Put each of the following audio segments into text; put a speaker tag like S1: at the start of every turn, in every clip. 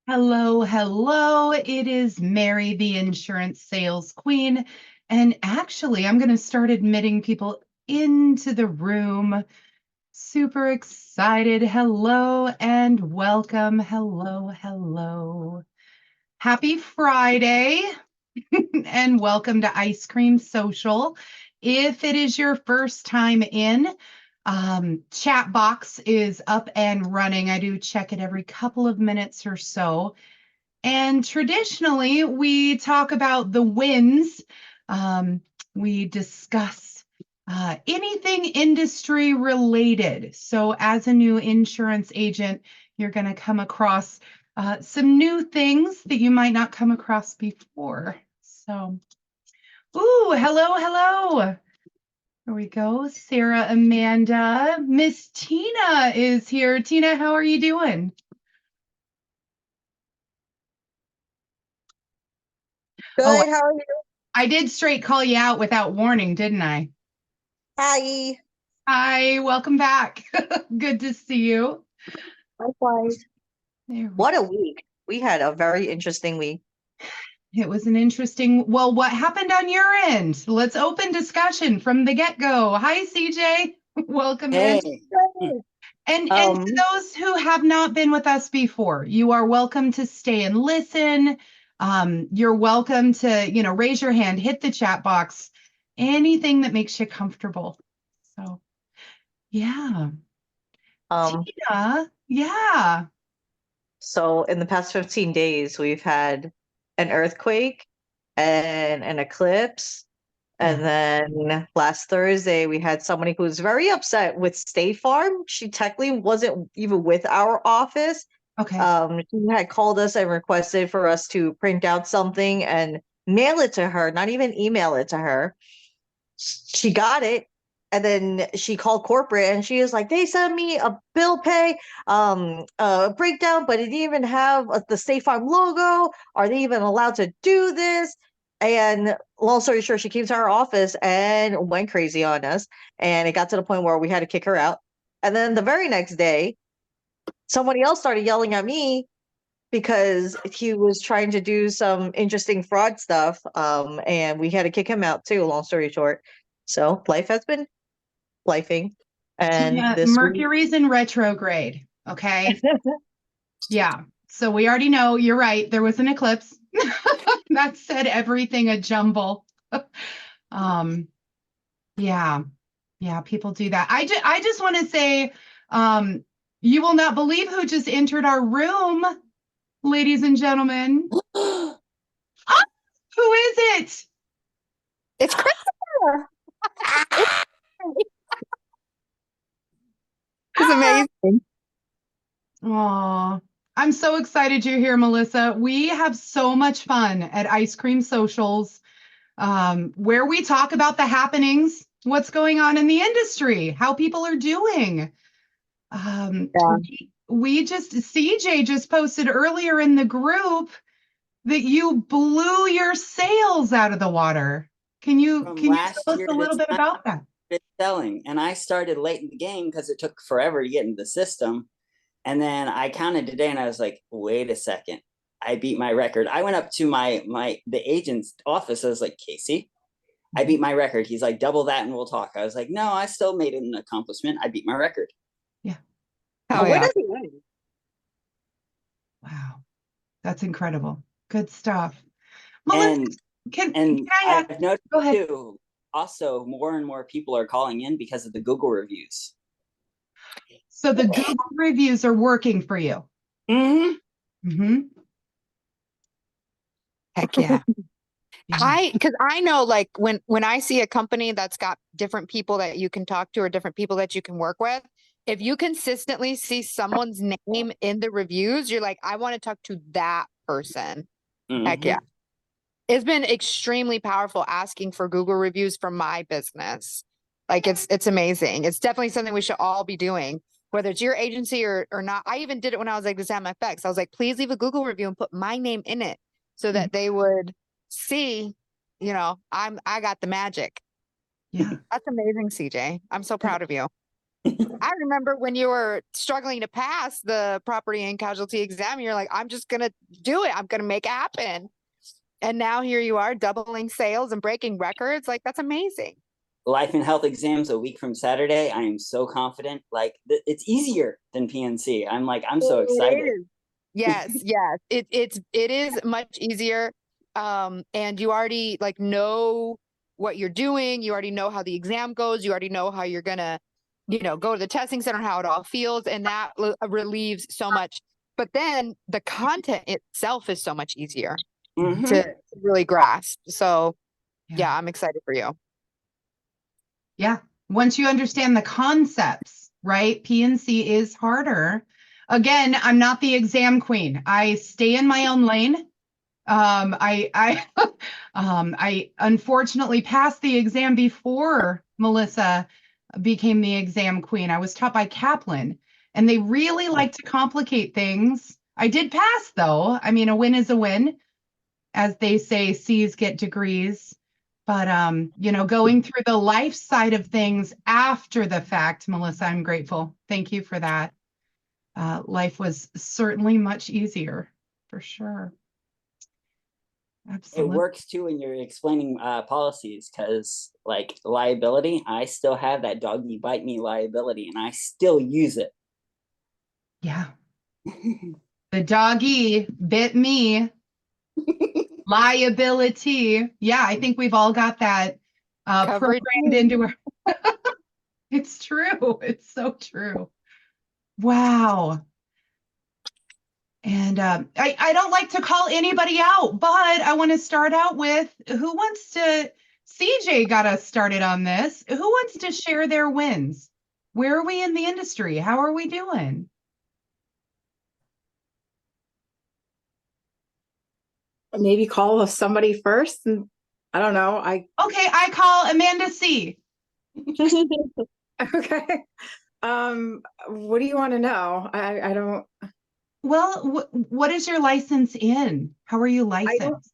S1: Hello, hello. It is Mary, the insurance sales queen. And actually, I'm going to start admitting people into the room. Super excited. Hello and welcome. Hello, hello. Happy Friday and welcome to Ice Cream Social. If it is your first time in, chat box is up and running. I do check it every couple of minutes or so. And traditionally, we talk about the wins. We discuss anything industry related. So, as a new insurance agent, you're going to come across some new things that you might not come across before. So, ooh, hello, hello. There we go. Sarah, Amanda, Miss Tina is here. Tina, how are you doing? Oh,
S2: Good. How are you?
S1: I did straight call you out without warning, didn't I?
S2: Hi.
S1: Hi, welcome back. Good to see you.
S2: Likewise.
S1: There we
S2: What a week. We had a very interesting week.
S1: It was an interesting, well, what happened on your end? Let's open discussion from the get-go. Hi, CJ. Welcome in.
S3: Hey,
S1: And to
S2: Um,
S1: those who have not been with us before, you are welcome to stay and listen. You're welcome to, raise your hand, hit the chat box, anything that makes you comfortable. So, yeah.
S2: um,
S1: Tina, yeah.
S2: so in the past 15 days, we've had an earthquake and an eclipse.
S1: Yeah.
S2: And then last Thursday, we had somebody who was very upset with State Farm. She technically wasn't even with our office.
S1: Okay.
S2: She had called us and requested for us to print out something and mail it to her, not even email it to her. She got it, and then she called corporate and she was like, they sent me a bill pay breakdown, but it didn't even have the State Farm logo. Are they even allowed to do this? And long story short, she came to our office and went crazy on us, and it got to the point where we had to kick her out. And then the very next day, somebody else started yelling at me because he was trying to do some interesting fraud stuff. And we had to kick him out too, long story short. So life has been lifing. And
S1: Tina,
S2: this week,
S1: Mercury's in retrograde. Okay. Yeah. So we already know you're right. There was an eclipse. That said everything a jumble. Um, yeah. Yeah, people do that. I just want to say, you will not believe who just entered our room, ladies and gentlemen. Ah, who is it?
S4: It's Christopher. It's amazing.
S1: Oh, I'm so excited you're here, Melissa. We have so much fun at Ice Cream Socials, where we talk about the happenings, what's going on in the industry, how people are doing. Um,
S4: Yeah.
S1: we just, CJ just posted earlier in the group that you blew your sales out of the water. Can you
S3: from
S1: can you
S3: last
S1: tell us
S3: year
S1: a
S3: to
S1: little bit
S3: time
S1: about that?
S3: it's selling, and I started late in the game because it took forever to get into the system. And then I counted today, and I was like, "Wait a second, I beat my record." I went up to the agent's office. I was like, "Casey, I beat my record." He's like, "Double that, and we'll talk." I was like, "No, I still made it an accomplishment. I beat my record."
S1: Yeah.
S4: Oh
S2: where
S4: yeah.
S2: does he live?
S1: Wow. That's incredible. Good stuff. Melissa,
S3: And
S1: can
S3: and
S1: I ask?
S3: I've noticed
S1: Go ahead.
S3: too. Also, more and more people are calling in because of the Google reviews.
S1: So the Google reviews are working for you.
S3: Mm-hmm.
S1: Mm-hmm.
S4: Heck yeah.
S1: Yeah.
S4: Because I know, like, when I see a company that's got different people that you can talk to or different people that you can work with, if you consistently see someone's name in the reviews, you're like, I want to talk to that person. Heck
S3: Mm-hmm.
S4: yeah. It's been extremely powerful asking for Google reviews for my business. Like it's amazing. It's definitely something we should all be doing, whether it's your agency or not. I even did it when I was like this FX. I was like, please leave a Google review and put my name in it so that they would see, I got the magic.
S1: Yeah.
S4: That's amazing, CJ. I'm so proud of you. I remember when you were struggling to pass the property and casualty exam, you're like, I'm just going to do it. I'm going to make it happen. And now here you are doubling sales and breaking records. Like, that's amazing.
S3: Life and health exams a week from Saturday. I am so confident. Like it's easier than PNC. I'm so excited.
S4: It is. Yes, yes. It is much easier. And you already like know what you're doing. You already know how the exam goes. You already know how you're gonna, go to the testing center, how it all feels, and that relieves so much. But then the content itself is so much easier to really grasp. So yeah, I'm excited for you.
S1: Yeah. Once you understand the concepts, right? PNC is harder. Again, I'm not the exam queen. I stay in my own lane. I unfortunately passed the exam before Melissa became the exam queen. I was taught by Kaplan, and they really like to complicate things. I did pass, though. I mean, a win is a win. As they say, C's get degrees. But going through the life side of things after the fact, Melissa, I'm grateful. Thank you for that. Life was certainly much easier, for sure. Absolutely.
S3: It works too when you're explaining policies, because like liability, I still have that doggy bite me liability and I still use it.
S1: Yeah. The doggy bit me. Liability. Yeah, I think we've all got that programmed into our. It's true. It's so true. Wow. And I don't like to call anybody out, but I want to start out with who wants to. CJ got us started on this. Who wants to share their wins? Where are we in the industry? How are we doing?
S5: Maybe call somebody first. And I don't know.
S1: Okay, I call Amanda C.
S5: Okay. What do you want to know? I don't.
S1: Well, what is your license in? How are you licensed?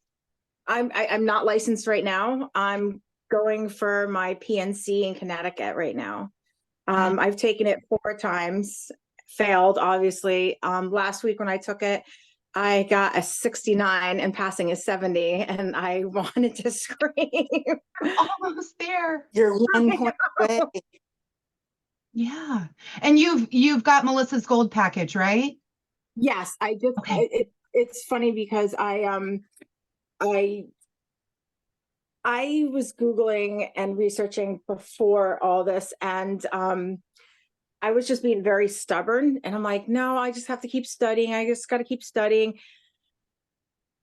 S5: I'm not licensed right now. I'm going for my PNC in Connecticut right now. I've taken it 4 times, failed, obviously. Last week when I took it, I got a 69 and passing a 70, and I wanted to scream.
S1: Almost there.
S3: You're 1 point away.
S1: Yeah. And you've got Melissa's gold package, right?
S5: Yes, I just
S1: Okay.
S5: it's funny because I was Googling and researching before all this, and I was just being very stubborn, and I'm like, no, I just have to keep studying. I just got to keep studying.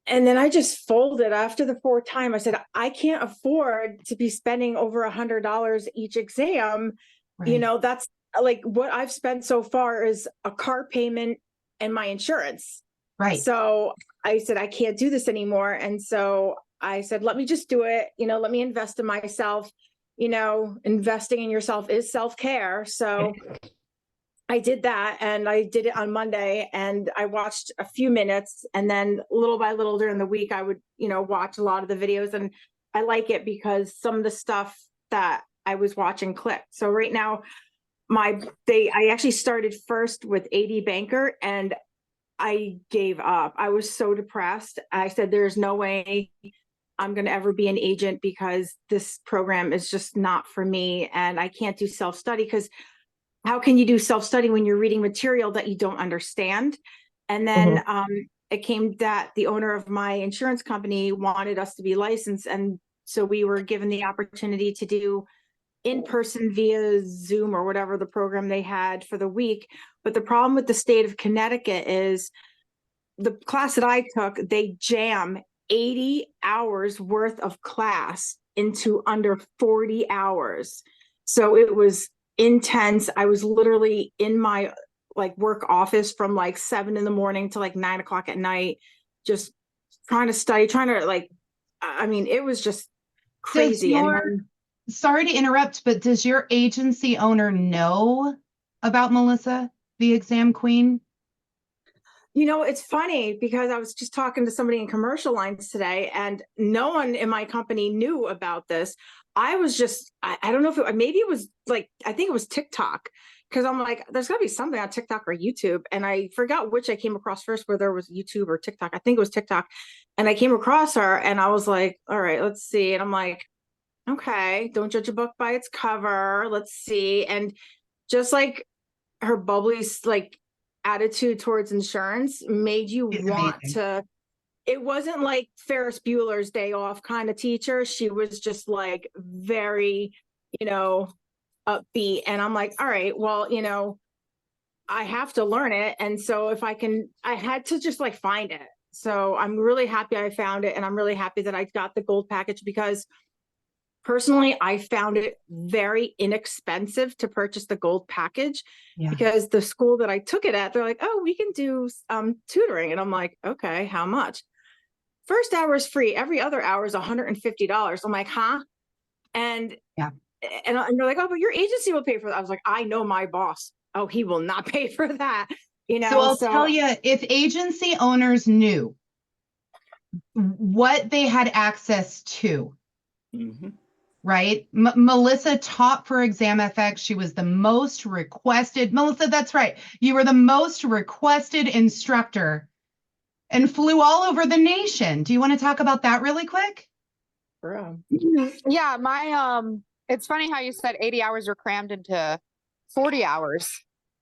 S5: And then I just folded after the 4th time. I said, I can't afford to be spending over $100 each exam.
S1: Right.
S5: That's like what I've spent so far is a car payment and my insurance.
S1: Right.
S5: So I said, I can't do this anymore. And so I said, let me just do it. Let me invest in myself. Investing in yourself is self-care. So I did that, and I did it on Monday, and I watched a few minutes, and then little by little during the week, I would, watch a lot of the videos, and I like it because some of the stuff that I was watching clicked. So right now, I actually started first with AD Banker, and I gave up. I was so depressed. I said, there's no way I'm going to ever be an agent because this program is just not for me. And I can't do self-study, because how can you do self-study when you're reading material that you don't understand? And then it came that the owner of my insurance company wanted us to be licensed. And so we were given the opportunity to do in person via Zoom or whatever the program they had for the week. But the problem with the state of Connecticut is the class that I took, they jam 80 hours worth of class into under 40 hours. So it was intense. I was literally in my work office from 7 a.m. to 9 o'clock at night, just trying to study, it was just crazy.
S1: Sorry to interrupt, but does your agency owner know about Melissa, the exam queen?
S5: It's funny because I was just talking to somebody in commercial lines today, and no one in my company knew about this. I was just, I don't know if maybe it was like, I think it was TikTok. Cause I'm like, there's gotta be something on TikTok or YouTube. And I forgot which I came across first, whether it was YouTube or TikTok. I think it was TikTok. And I came across her and I was like, all right, let's see. And I'm like, okay, don't judge a book by its cover. Let's see. And just like her bubbly, like attitude towards insurance made you
S1: It's
S5: want
S1: amazing.
S5: to, it wasn't like Ferris Bueller's Day Off kind of teacher. She was just like very, you know, upbeat. And I'm like, all right, well, you know, I have to learn it. And so if I can, I had to just like find it. So I'm really happy I found it. And I'm really happy that I got the gold package because personally, I found it very inexpensive to purchase the gold package
S1: Yeah.
S5: because the school that I took it at, they're like, oh, we can do tutoring. And I'm like, okay, how much? First hour is free. Every other hour is $150. I'm like, huh? And
S1: Yeah.
S5: and they're like, oh, but your agency will pay for that. I was like, I know my boss. Oh, he will not pay for that. You know,
S1: So I'll tell you, if agency owners knew what they had access to, right? Melissa taught for Exam FX. She was the most requested. Melissa, that's right. You were the most requested instructor and flew all over the nation. Do you want to talk about that really quick?
S4: Yeah, my it's funny how you said 80 hours were crammed into 40 hours.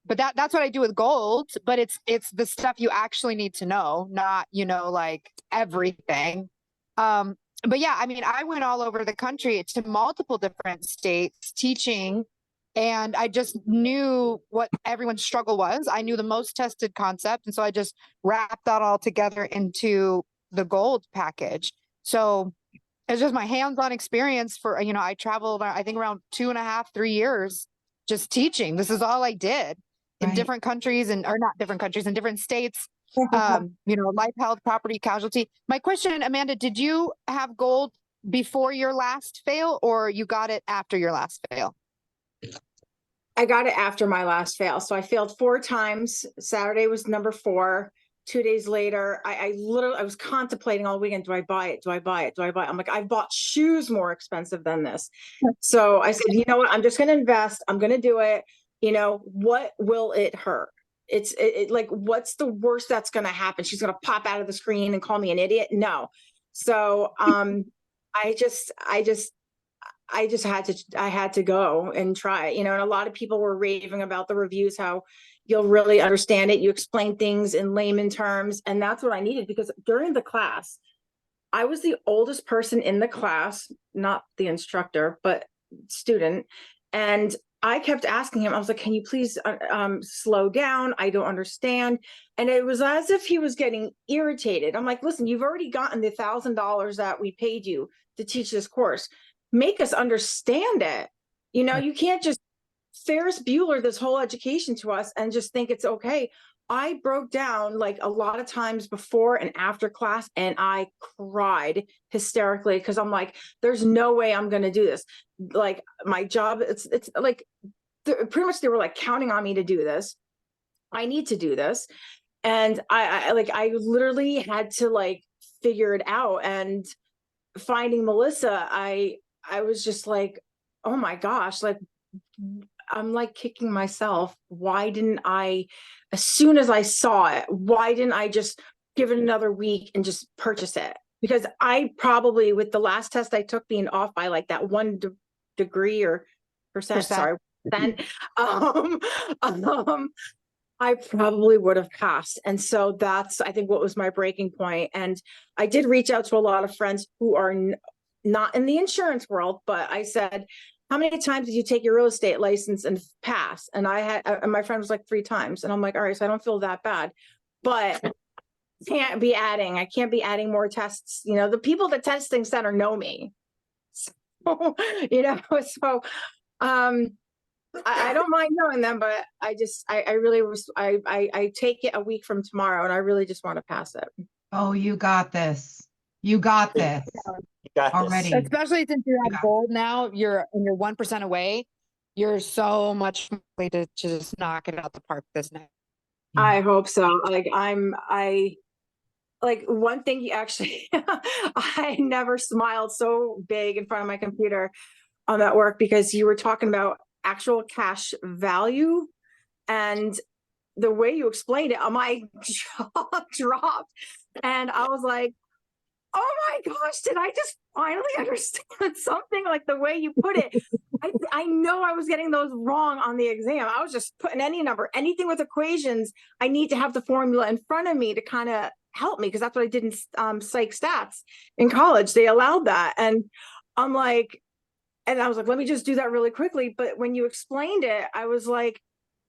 S4: But that's what I do with gold, but it's the stuff you actually need to know, not, you know, like everything. But yeah, I mean, I went all over the country to multiple different states teaching, and I just knew what everyone's struggle was. I knew the most tested concept, and so I just wrapped that all together into the gold package. So it's just my hands-on experience for, you know, I traveled, I think around 2.5, 3 years just teaching. This is all I did in different countries or not different countries, in different states. You know, life, health, property, casualty. My question, Amanda, did you have gold before your last fail or you got it after your last fail?
S5: I got it after my last fail. So I failed 4 times. Saturday was number 4. 2 days later, I was contemplating all weekend, do I buy it? Do I buy it? Do I buy it? I'm like, I've bought shoes more expensive than this. So I said, you know what? I'm just going to invest. I'm going to do it. You know, what will it hurt? It's like, what's the worst that's going to happen? She's going to pop out of the screen and call me an idiot. No. So, I just had to go and try it, you know, and a lot of people were raving about the reviews, how you'll really understand it. You explain things in layman terms. And that's what I needed because during the class, I was the oldest person in the class, not the instructor, but student. And I kept asking him, I was like, can you please slow down? I don't understand. And it was as if he was getting irritated. I'm like, listen, you've already gotten the $1,000 that we paid you to teach this course. Make us understand it. You know, you can't just Ferris Bueller this whole education to us and just think it's okay. I broke down like a lot of times before and after class and I cried hysterically because I'm like, there's no way I'm going to do this. Like my job, it's like pretty much they were like counting on me to do this. I need to do this. And I literally had to like figure it out. And finding Melissa, I was just like, oh my gosh, like I'm like kicking myself. Why didn't I, as soon as I saw it, why didn't I just give it another week and just purchase it? Because I probably, with the last test I took being off by like that 1 degree or percent. Sorry, percent, I probably would have passed. And so that's, I think, what was my breaking point. And I did reach out to a lot of friends who are not in the insurance world, but I said, how many times did you take your real estate license and pass? And my friend was like 3 times. And I'm like, all right, so I don't feel that bad, but I can't be adding more tests. You know, the people that test things center know me. So, you know, so, I don't mind knowing them, but I really was, I take it a week from tomorrow and I really just want to pass it.
S1: Oh, you got this. You got this.
S3: You got
S1: already.
S3: this.
S4: Especially since you have gold now, you're 1% away. You're so much likely to just knock it out the park this night.
S5: I hope so. Like like one thing you actually, I never smiled so big in front of my computer at work because you were talking about actual cash value, and the way you explained it, my jaw dropped, and I was like, oh my gosh, did I just finally understand something? Like the way you put it. I know I was getting those wrong on the exam. I was just putting any number, anything with equations. I need to have the formula in front of me to kind of help me, because that's what I did in psych stats in college. They allowed that. And I'm like, and I was like, let me just do that really quickly. But when you explained it, I was like,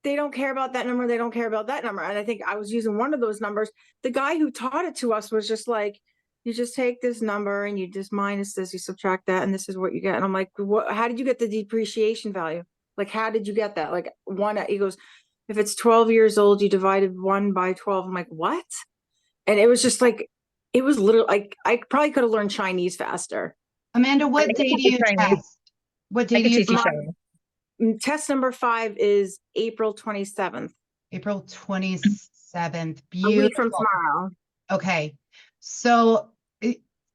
S5: they don't care about that number. They don't care about that number. And I think I was using one of those numbers. The guy who taught it to us was just like, you just take this number and you just minus this, you subtract that, and this is what you get. And I'm like, what, how did you get the depreciation value? Like, how did you get that? Like he goes, if it's 12 years old, you divided 1 by 12. I'm like, what? And it was just like, it was literally like, I probably could have learned Chinese faster.
S1: Amanda, what
S2: I
S1: day
S2: can
S1: do you
S2: teach Chinese.
S1: test? What
S2: I
S1: day do
S2: can
S1: you
S2: teach you
S1: test?
S2: Chinese.
S5: Test number 5 is April 27th.
S1: April 27th.
S5: A week from
S1: Beautiful.
S5: tomorrow.
S1: Okay. So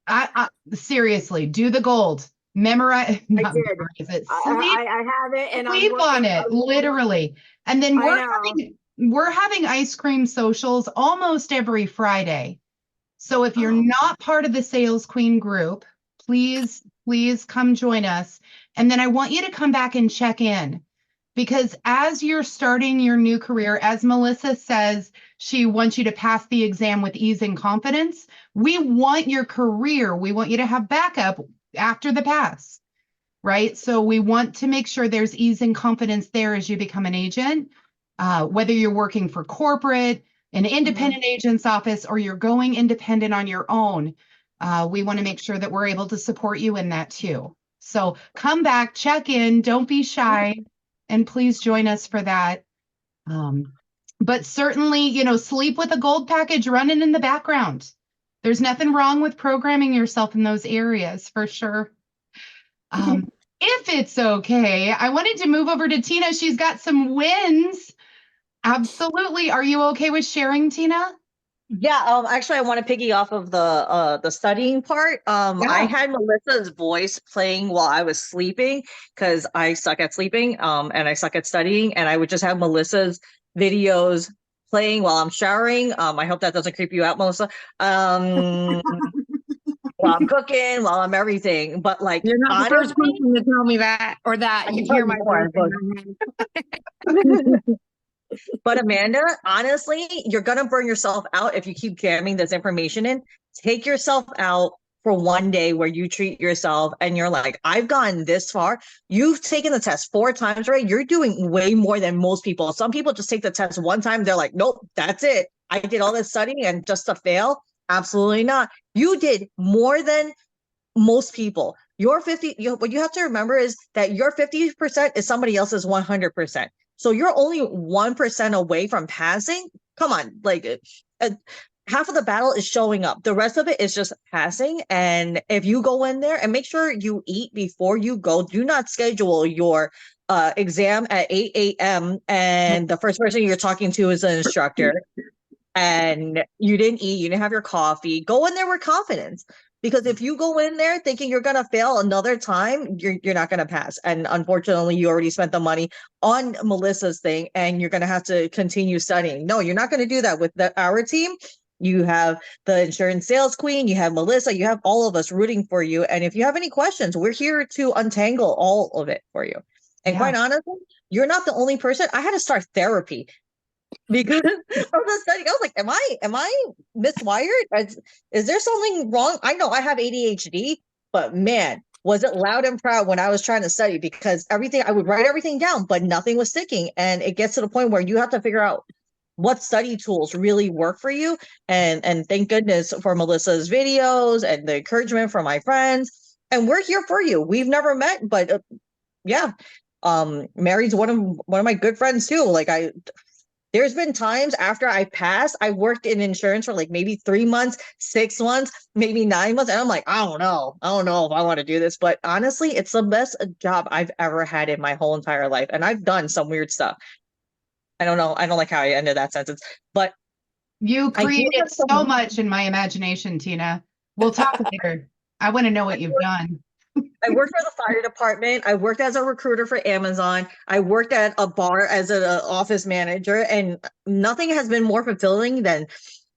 S1: I seriously, do the gold. Memorize, not
S5: did.
S1: memorize it.
S5: I have it, and I'm
S1: Sleep on
S5: working.
S1: it, literally. And then
S5: I know.
S1: we're having ice cream socials almost every Friday. So if you're
S5: Oh.
S1: not part of the Sales Queen group, please come join us. And then I want you to come back and check in, because as you're starting your new career, as Melissa says, she wants you to pass the exam with ease and confidence. We want your career. We want you to have backup after the pass, right? So we want to make sure there's ease and confidence there as you become an agent, whether you're working for corporate, an independent agent's office, or you're going independent on your own. We want to make sure that we're able to support you in that too. So come back, check in, don't be shy, and please join us for that. But certainly, sleep with a gold package running in the background. There's nothing wrong with programming yourself in those areas, for sure. If it's okay, I wanted to move over to Tina. She's got some wins. Absolutely. Are you okay with sharing, Tina?
S2: Yeah, actually I want to piggy off of the studying part. I
S1: Yeah.
S2: had Melissa's voice playing while I was sleeping because I suck at sleeping, and I suck at studying, and I would just have Melissa's videos playing while I'm showering. I hope that doesn't creep you out, Melissa. While I'm cooking, while I'm everything. But like,
S4: You're not the first
S2: honestly,
S4: person to tell me that, or that
S2: I
S4: you
S2: can tell
S4: hear
S2: you
S4: my
S2: more,
S4: voice in my head.
S2: But Amanda, honestly, you're going to burn yourself out if you keep jamming this information in. Take yourself out for one day where you treat yourself and you're like, I've gone this far. You've taken the test 4 times, right? You're doing way more than most people. Some people just take the test one time. They're like, nope, that's it. I did all this studying and just to fail? Absolutely not. You did more than most people. Your 50, what you have to remember is that your 50% is somebody else's 100%. So you're only 1% away from passing. Come on, like half of the battle is showing up. The rest of it is just passing. And if you go in there and make sure you eat before you go, do not schedule your exam at 8 a.m. and the first person you're talking to is an instructor and you didn't eat, you didn't have your coffee. Go in there with confidence. Because if you go in there thinking you're going to fail another time, you're not going to pass. And unfortunately, you already spent the money on Melissa's thing and you're going to have to continue studying. No, you're not going to do that with our team. You have the insurance sales queen, you have Melissa, you have all of us rooting for you. And if you have any questions, we're here to untangle all of it for you. And quite honestly, you're not the only person. I had to start therapy because of the study. I was like, am I miswired? Is there something wrong? I know I have ADHD, but man, was it loud and proud when I was trying to study, because I would write everything down, but nothing was sticking. And it gets to the point where you have to figure out what study tools really work for you. And thank goodness for Melissa's videos and the encouragement from my friends. And we're here for you. We've never met, but yeah. Mary's one of my good friends too. Like there's been times after I passed, I worked in insurance for like maybe 3 months, 6 months, maybe 9 months. And I'm like, I don't know if I want to do this. But honestly, it's the best job I've ever had in my whole entire life. And I've done some weird stuff. I don't know. I don't like how I ended that sentence, but
S1: you created so much in my imagination, Tina. We'll talk later. I want to know what you've done.
S2: I worked for the fire department. I worked as a recruiter for Amazon. I worked at a bar as an office manager, and nothing has been more fulfilling than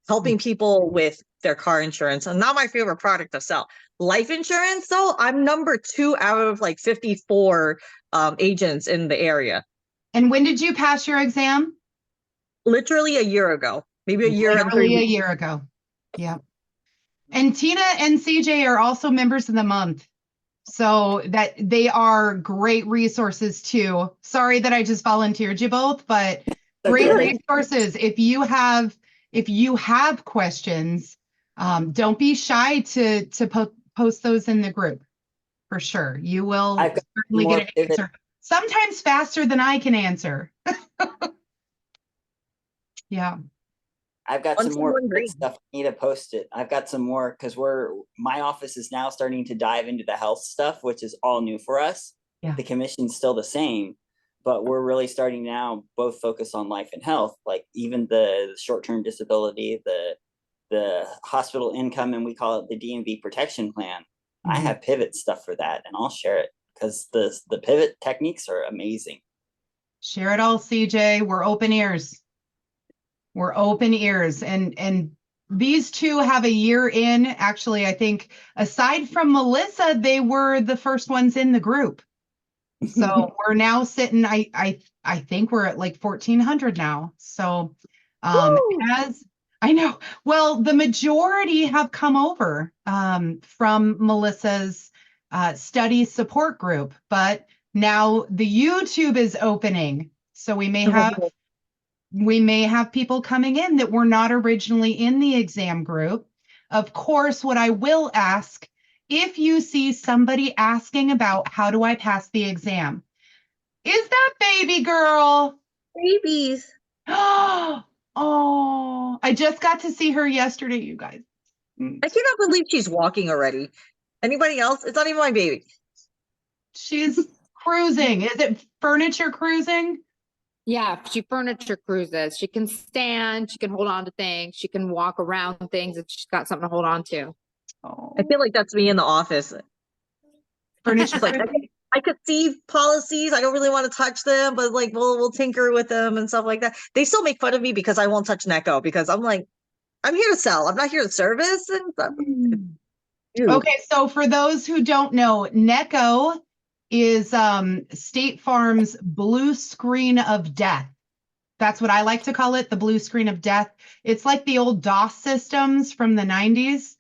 S2: helping people with their car insurance. And not my favorite product to sell. Life insurance, though, I'm number 2 out of like 54 agents in the area.
S1: And when did you pass your exam?
S2: Literally a year ago, maybe a year and 3
S1: Literally a
S2: weeks.
S1: year ago. Yeah. And Tina and CJ are also members of the month. So that they are great resources too. Sorry that I just volunteered you both, but great
S3: Okay.
S1: resources. If you have questions, don't be shy to post those in the group for sure. You will
S3: I've got
S1: certainly
S3: more
S1: get an
S3: pivot.
S1: answer. Sometimes faster than I can answer. Yeah.
S3: I've got some more
S2: 121 green.
S3: stuff. I need to post it. I've got some more because my office is now starting to dive into the health stuff, which is all new for us.
S1: Yeah.
S3: The commission's still the same, but we're really starting now both focus on life and health, like even the short-term disability, the hospital income, and we call it the DMV protection plan. I
S1: Mhm.
S3: have pivot stuff for that, and I'll share it because the pivot techniques are amazing.
S1: Share it all, CJ. We're open ears. We're open ears. And these two have a year in. Actually, I think aside from Melissa, they were the first ones in the group. So we're now sitting, I think we're at like 1,400 now. So as I know, well, the majority have come over from Melissa's study support group, but now the YouTube is opening. So we may have people coming in that were not originally in the exam group. Of course, what I will ask, if you see somebody asking about how do I pass the exam, is that baby girl?
S2: Babies.
S1: Oh, I just got to see her yesterday, you guys.
S2: I cannot believe she's walking already. Anybody else? It's not even my baby.
S1: She's cruising. Is it furniture cruising?
S4: Yeah, she furniture cruises. She can stand, she can hold on to things, she can walk around things if she's got something to hold on to.
S1: Oh,
S2: I feel like that's me in the office.
S1: furniture
S2: It's like I could see policies. I don't really want to touch them, but like we'll tinker with them and stuff like that. They still make fun of me because I won't touch Neko because I'm like, I'm here to sell. I'm not here to service and stuff. Ew.
S1: Okay, so for those who don't know, Neko is State Farm's blue screen of death. That's what I like to call it, the blue screen of death. It's like the old DOS systems from the 90s.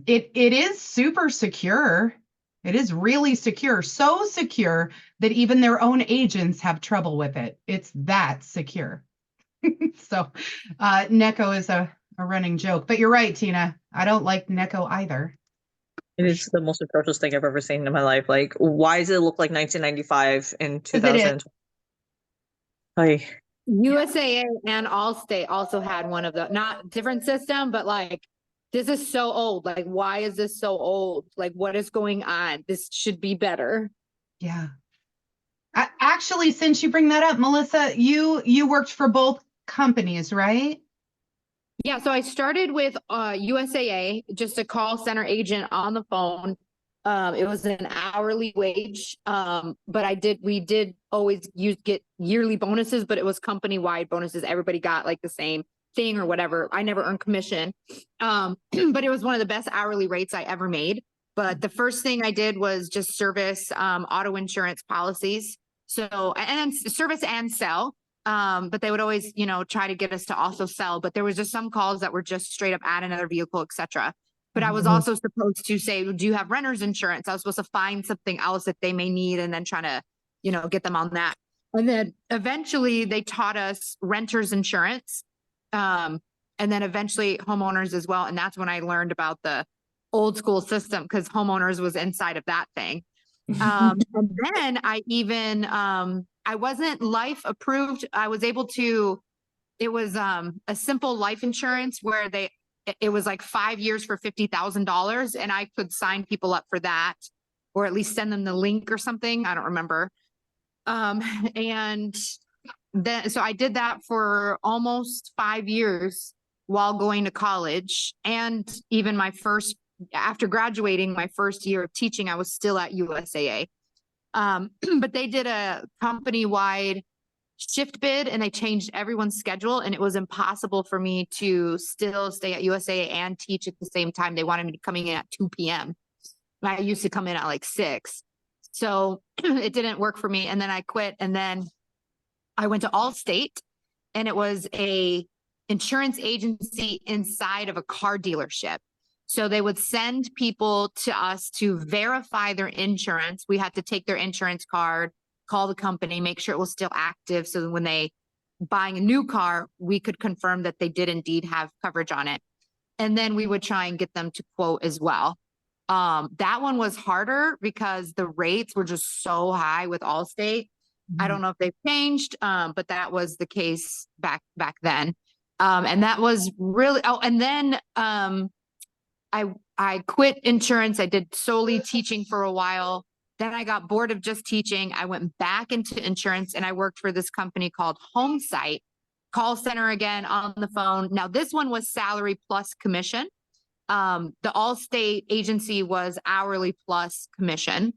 S1: It is super secure. It is really secure, so secure that even their own agents have trouble with it. It's that secure. So Neko is a running joke. But you're right, Tina. I don't like Neko either.
S2: It is the most atrocious thing I've ever seen in my life. Like, why does it look like 1995 in
S1: 'Cause it is.
S2: 2000? Like,
S4: USAA and Allstate also had one of the, not different system, but like, this is so old. Like, why is this so old? Like, what is going on? This should be better.
S1: Yeah. Actually, since you bring that up, Melissa, you worked for both companies, right?
S4: Yeah, so I started with USAA, just a call center agent on the phone. It was an hourly wage, but we did always get yearly bonuses, but it was company-wide bonuses. Everybody got like the same thing or whatever. I never earned commission, but it was one of the best hourly rates I ever made. But the first thing I did was just service auto insurance policies. So, and service and sell. But they would always, try to get us to also sell. But there was just some calls that were just straight up add another vehicle, etc. But I was also supposed to say, do you have renter's insurance? I was supposed to find something else that they may need and then try to, get them on that. And then eventually they taught us renter's insurance. And then eventually homeowners as well. And that's when I learned about the old school system because homeowners was inside of that thing. And then I even, I wasn't life approved. I was able to, it was a simple life insurance where it was like 5 years for $50,000 and I could sign people up for that or at least send them the link or something. I don't remember. And then, so I did that for almost 5 years while going to college and even my first after graduating my first year of teaching, I was still at USAA. But they did a company-wide shift bid and they changed everyone's schedule, and it was impossible for me to still stay at USAA and teach at the same time. They wanted me coming in at 2 p.m. I used to come in at like 6. So it didn't work for me. And then I quit. And then I went to Allstate, and it was a insurance agency inside of a car dealership. So they would send people to us to verify their insurance. We had to take their insurance card, call the company, make sure it was still active. So that when they buying a new car, we could confirm that they did indeed have coverage on it. And then we would try and get them to quote as well. That one was harder because the rates were just so high with Allstate. I don't know if they've changed, but that was the case back then. And that was really, and then I quit insurance. I did solely teaching for a while. Then I got bored of just teaching. I went back into insurance and I worked for this company called Homesite, call center again on the phone. Now this one was salary plus commission. The Allstate agency was hourly plus commission.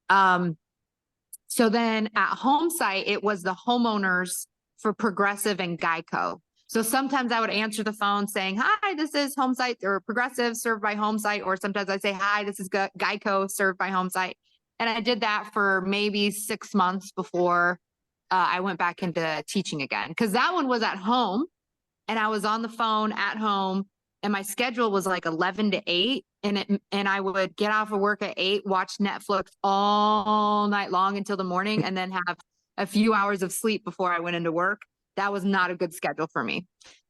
S4: So then at Homesite, it was the homeowners for Progressive and Geico. So sometimes I would answer the phone saying, hi, this is Homesite or Progressive served by Homesite. Or sometimes I'd say, hi, this is Geico served by Homesite. And I did that for maybe 6 months before I went back into teaching again. Because that one was at home and I was on the phone at home and my schedule was like 11 to 8. And I would get off of work at 8, watch Netflix all night long until the morning, and then have a few hours of sleep before I went into work. That was not a good schedule for me.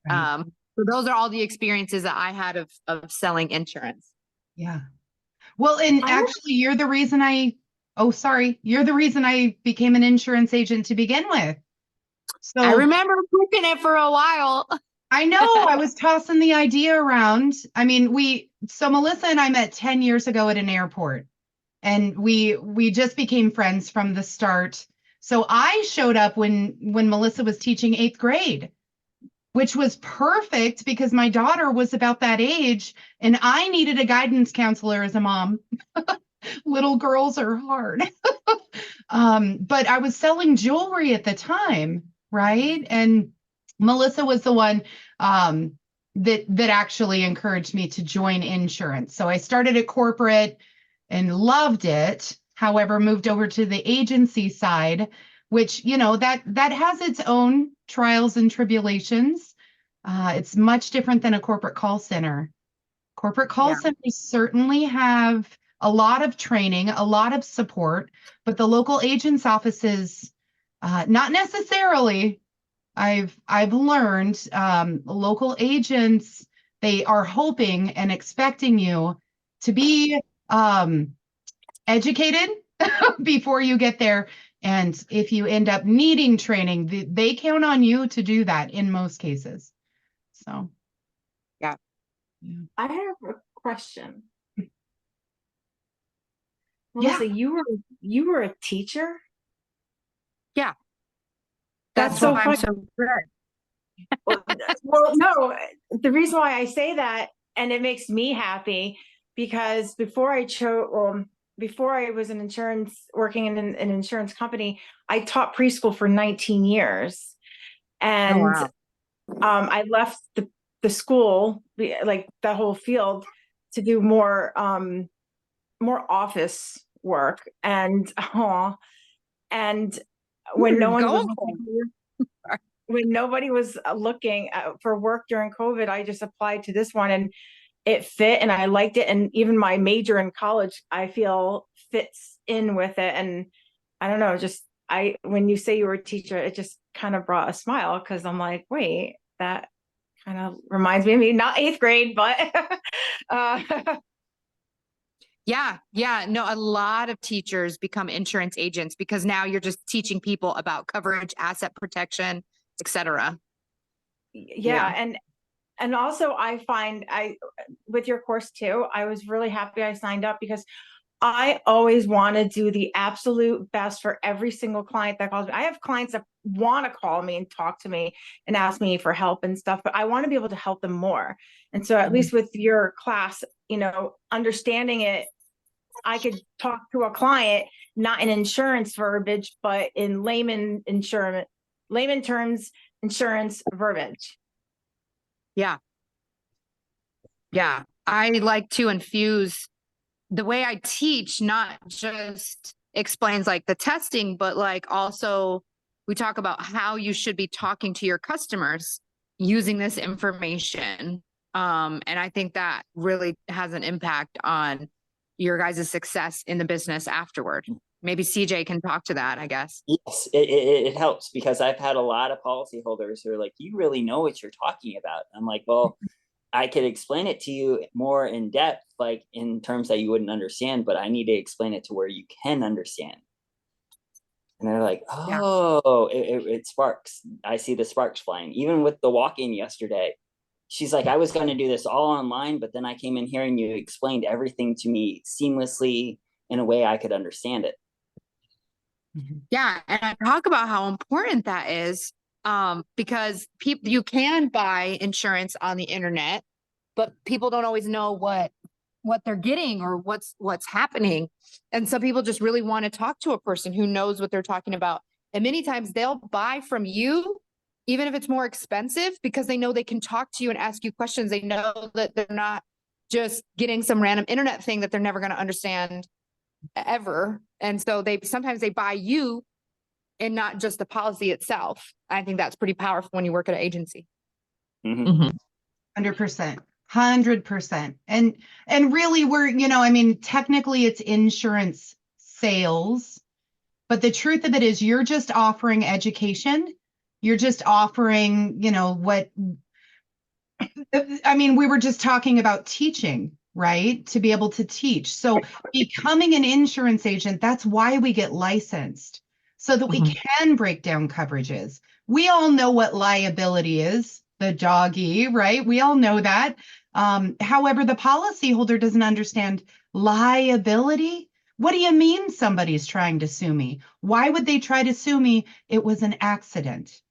S1: Right.
S4: So those are all the experiences that I had of selling insurance.
S1: Yeah. Well, and actually you're the reason you're the reason I became an insurance agent to begin with. So
S4: I remember cooking it for a while.
S1: I know I was tossing the idea around. I mean, Melissa and I met 10 years ago at an airport, and we just became friends from the start. So I showed up when Melissa was teaching 8th grade, which was perfect because my daughter was about that age and I needed a guidance counselor as a mom. Little girls are hard. But I was selling jewelry at the time, right? And Melissa was the one that actually encouraged me to join insurance. So I started at corporate and loved it. However, moved over to the agency side, which, that has its own trials and tribulations. It's much different than a corporate call center. Corporate call centers certainly have a lot of training, a lot of support, but the local agents' offices, not necessarily. I've learned local agents, they are hoping and expecting you to be educated before you get there. And if you end up needing training, they count on you to do that in most cases. So,
S4: yeah.
S5: I have a question. Melissa, you were a teacher?
S4: Yeah.
S5: That's so
S4: why
S5: funny.
S4: I'm so good.
S5: Well, no, the reason why I say that, and it makes me happy, because before I was working in an insurance company, I taught preschool for 19 years. And I left the school, like the whole field, to do more office work. And when nobody was looking for work during COVID, I just applied to this one and it fit and I liked it. And even my major in college, I feel fits in with it. And I don't know, when you say you were a teacher, it just kind of brought a smile, because I'm like, wait, that kind of reminds me of me, not 8th grade, but
S4: Yeah. No, a lot of teachers become insurance agents because now you're just teaching people about coverage, asset protection, etc.
S5: Yeah. And also I find with your course too, I was really happy I signed up, because I always want to do the absolute best for every single client that calls me. I have clients that want to call me and talk to me and ask me for help and stuff, but I want to be able to help them more. And so at least with your class, understanding it, I could talk to a client, not in insurance verbiage, but in layman terms, insurance verbiage.
S4: Yeah. Yeah. I like to infuse the way I teach, not just explains like the testing, but like also we talk about how you should be talking to your customers using this information. And I think that really has an impact on your guys' success in the business afterward. Maybe CJ can talk to that, I guess.
S3: Yes, it helps, because I've had a lot of policyholders who are like, you really know what you're talking about. I'm like, well, I could explain it to you more in depth, like in terms that you wouldn't understand, but I need to explain it to where you can understand. And they're like, oh, it sparks. I see the sparks flying. Even with the walk-in yesterday, she's like, I was going to do this all online, but then I came in here and you explained everything to me seamlessly in a way I could understand it.
S4: Yeah, and I talk about how important that is, because people, you can buy insurance on the internet, but people don't always know what they're getting or what's happening. And some people just really want to talk to a person who knows what they're talking about. And many times they'll buy from you, even if it's more expensive, because they know they can talk to you and ask you questions. They know that they're not just getting some random internet thing that they're never going to understand ever. And so sometimes they buy you and not just the policy itself. I think that's pretty powerful when you work at an agency.
S1: 100%. 100%. And really we're, technically it's insurance sales, but the truth of it is you're just offering education. You're just offering, we were just talking about teaching, right? To be able to teach. So becoming an insurance agent, that's why we get licensed, so that we can break down coverages. We all know what liability is, the doggy, right? We all know that. However, the policyholder doesn't understand liability. What do you mean somebody's trying to sue me? Why would they try to sue me? It was an accident,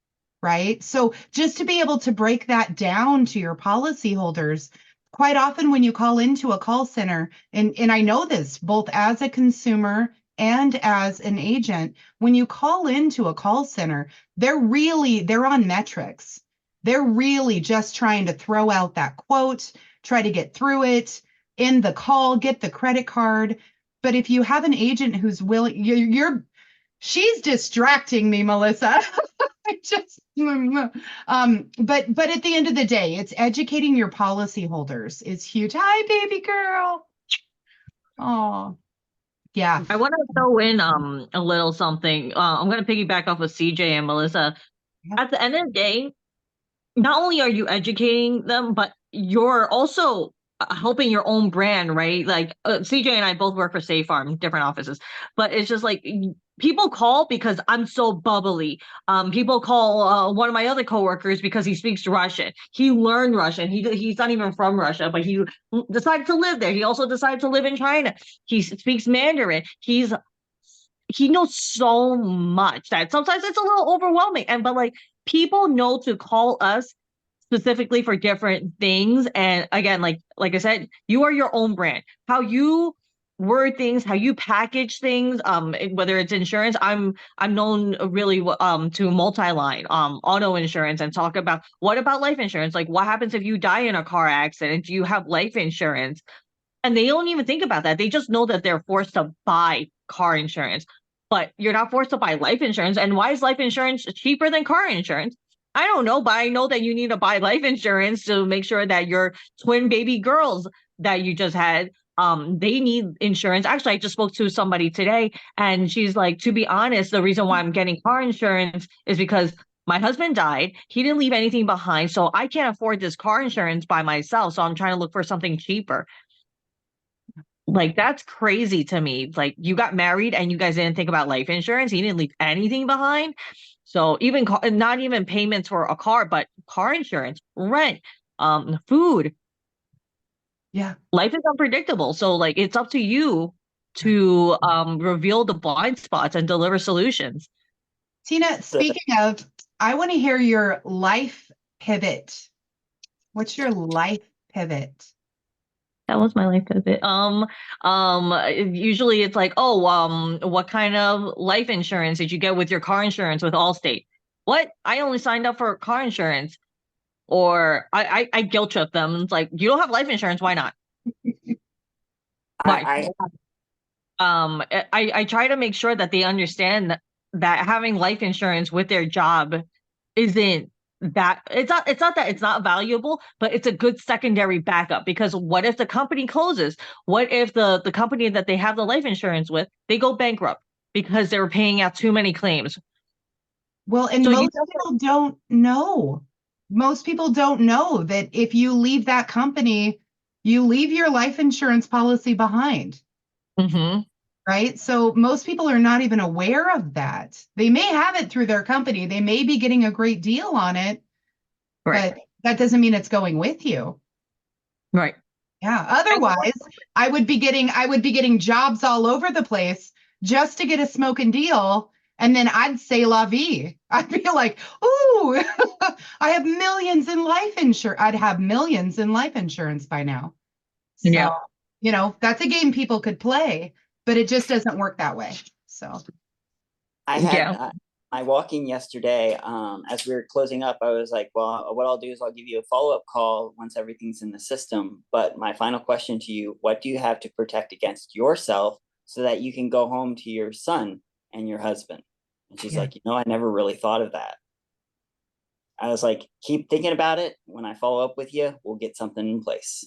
S1: right? So just to be able to break that down to your policyholders, quite often when you call into a call center, and I know this both as a consumer and as an agent, when you call into a call center, they're on metrics. They're really just trying to throw out that quote, try to get through it, end the call, get the credit card. But if you have an agent who's willing, she's distracting me, Melissa. I just, but at the end of the day, it's educating your policyholders is huge. Hi, baby girl. Oh, yeah.
S6: I want to throw in a little something. I'm going to piggyback off of CJ and Melissa. At the end of the day, not only are you educating them, but you're also helping your own brand, right? Like CJ and I both work for State Farm, different offices, but it's just like people call because I'm so bubbly. People call one of my other coworkers because he speaks Russian. He learned Russian. He's not even from Russia, but he decided to live there. He also decided to live in China. He speaks Mandarin. He knows so much that sometimes it's a little overwhelming. But like people know to call us specifically for different things. And again, like I said, you are your own brand. How you word things, how you package things, whether it's insurance, I'm known really to multi-line auto insurance, and talk about what about life insurance? Like what happens if you die in a car accident? Do you have life insurance? And they don't even think about that. They just know that they're forced to buy car insurance, but you're not forced to buy life insurance. And why is life insurance cheaper than car insurance? I don't know, but I know that you need to buy life insurance to make sure that your twin baby girls that you just had, they need insurance. Actually, I just spoke to somebody today, and she's like, to be honest, the reason why I'm getting car insurance is because my husband died. He didn't leave anything behind, so I can't afford this car insurance by myself. So I'm trying to look for something cheaper. Like, that's crazy to me. Like, you got married and you guys didn't think about life insurance. He didn't leave anything behind. So even not even payments for a car, but car insurance, rent, food.
S1: Yeah.
S6: Life is unpredictable. So like, it's up to you to reveal the blind spots and deliver solutions.
S1: Tina, speaking of, I want to hear your life pivot. What's your life pivot?
S6: That was my life pivot. Usually it's like, oh, what kind of life insurance did you get with your car insurance with Allstate? What? I only signed up for car insurance. Or I guilt trip them. It's like, you don't have life insurance, why not? Why? I try to make sure that they understand that having life insurance with their job isn't that it's not that it's not valuable, but it's a good secondary backup, because what if the company closes? What if the company that they have the life insurance with, they go bankrupt because they were paying out too many claims?
S1: Well, and
S6: So
S1: most people don't know. Most people don't know that if you leave that company, you leave your life insurance policy behind.
S6: Mm-hmm.
S1: Right? So most people are not even aware of that. They may have it through their company. They may be getting a great deal on it,
S6: Right.
S1: but that doesn't mean it's going with you.
S6: Right.
S1: Yeah. Otherwise, I would be getting jobs all over the place just to get a smoking deal. And then I'd say la vie. I'd be like, ooh, I have millions in life insurance. I'd have millions in life insurance by now. So,
S6: Yeah.
S1: you know, that's a game people could play, but it just doesn't work that way. So
S3: I had my walk-in yesterday. As we were closing up, I was like, well, what I'll do is I'll give you a follow-up call once everything's in the system. But my final question to you, what do you have to protect against yourself so that you can go home to your son and your husband? And she's like, I never really thought of that. I was like, keep thinking about it. When I follow up with you, we'll get something in place.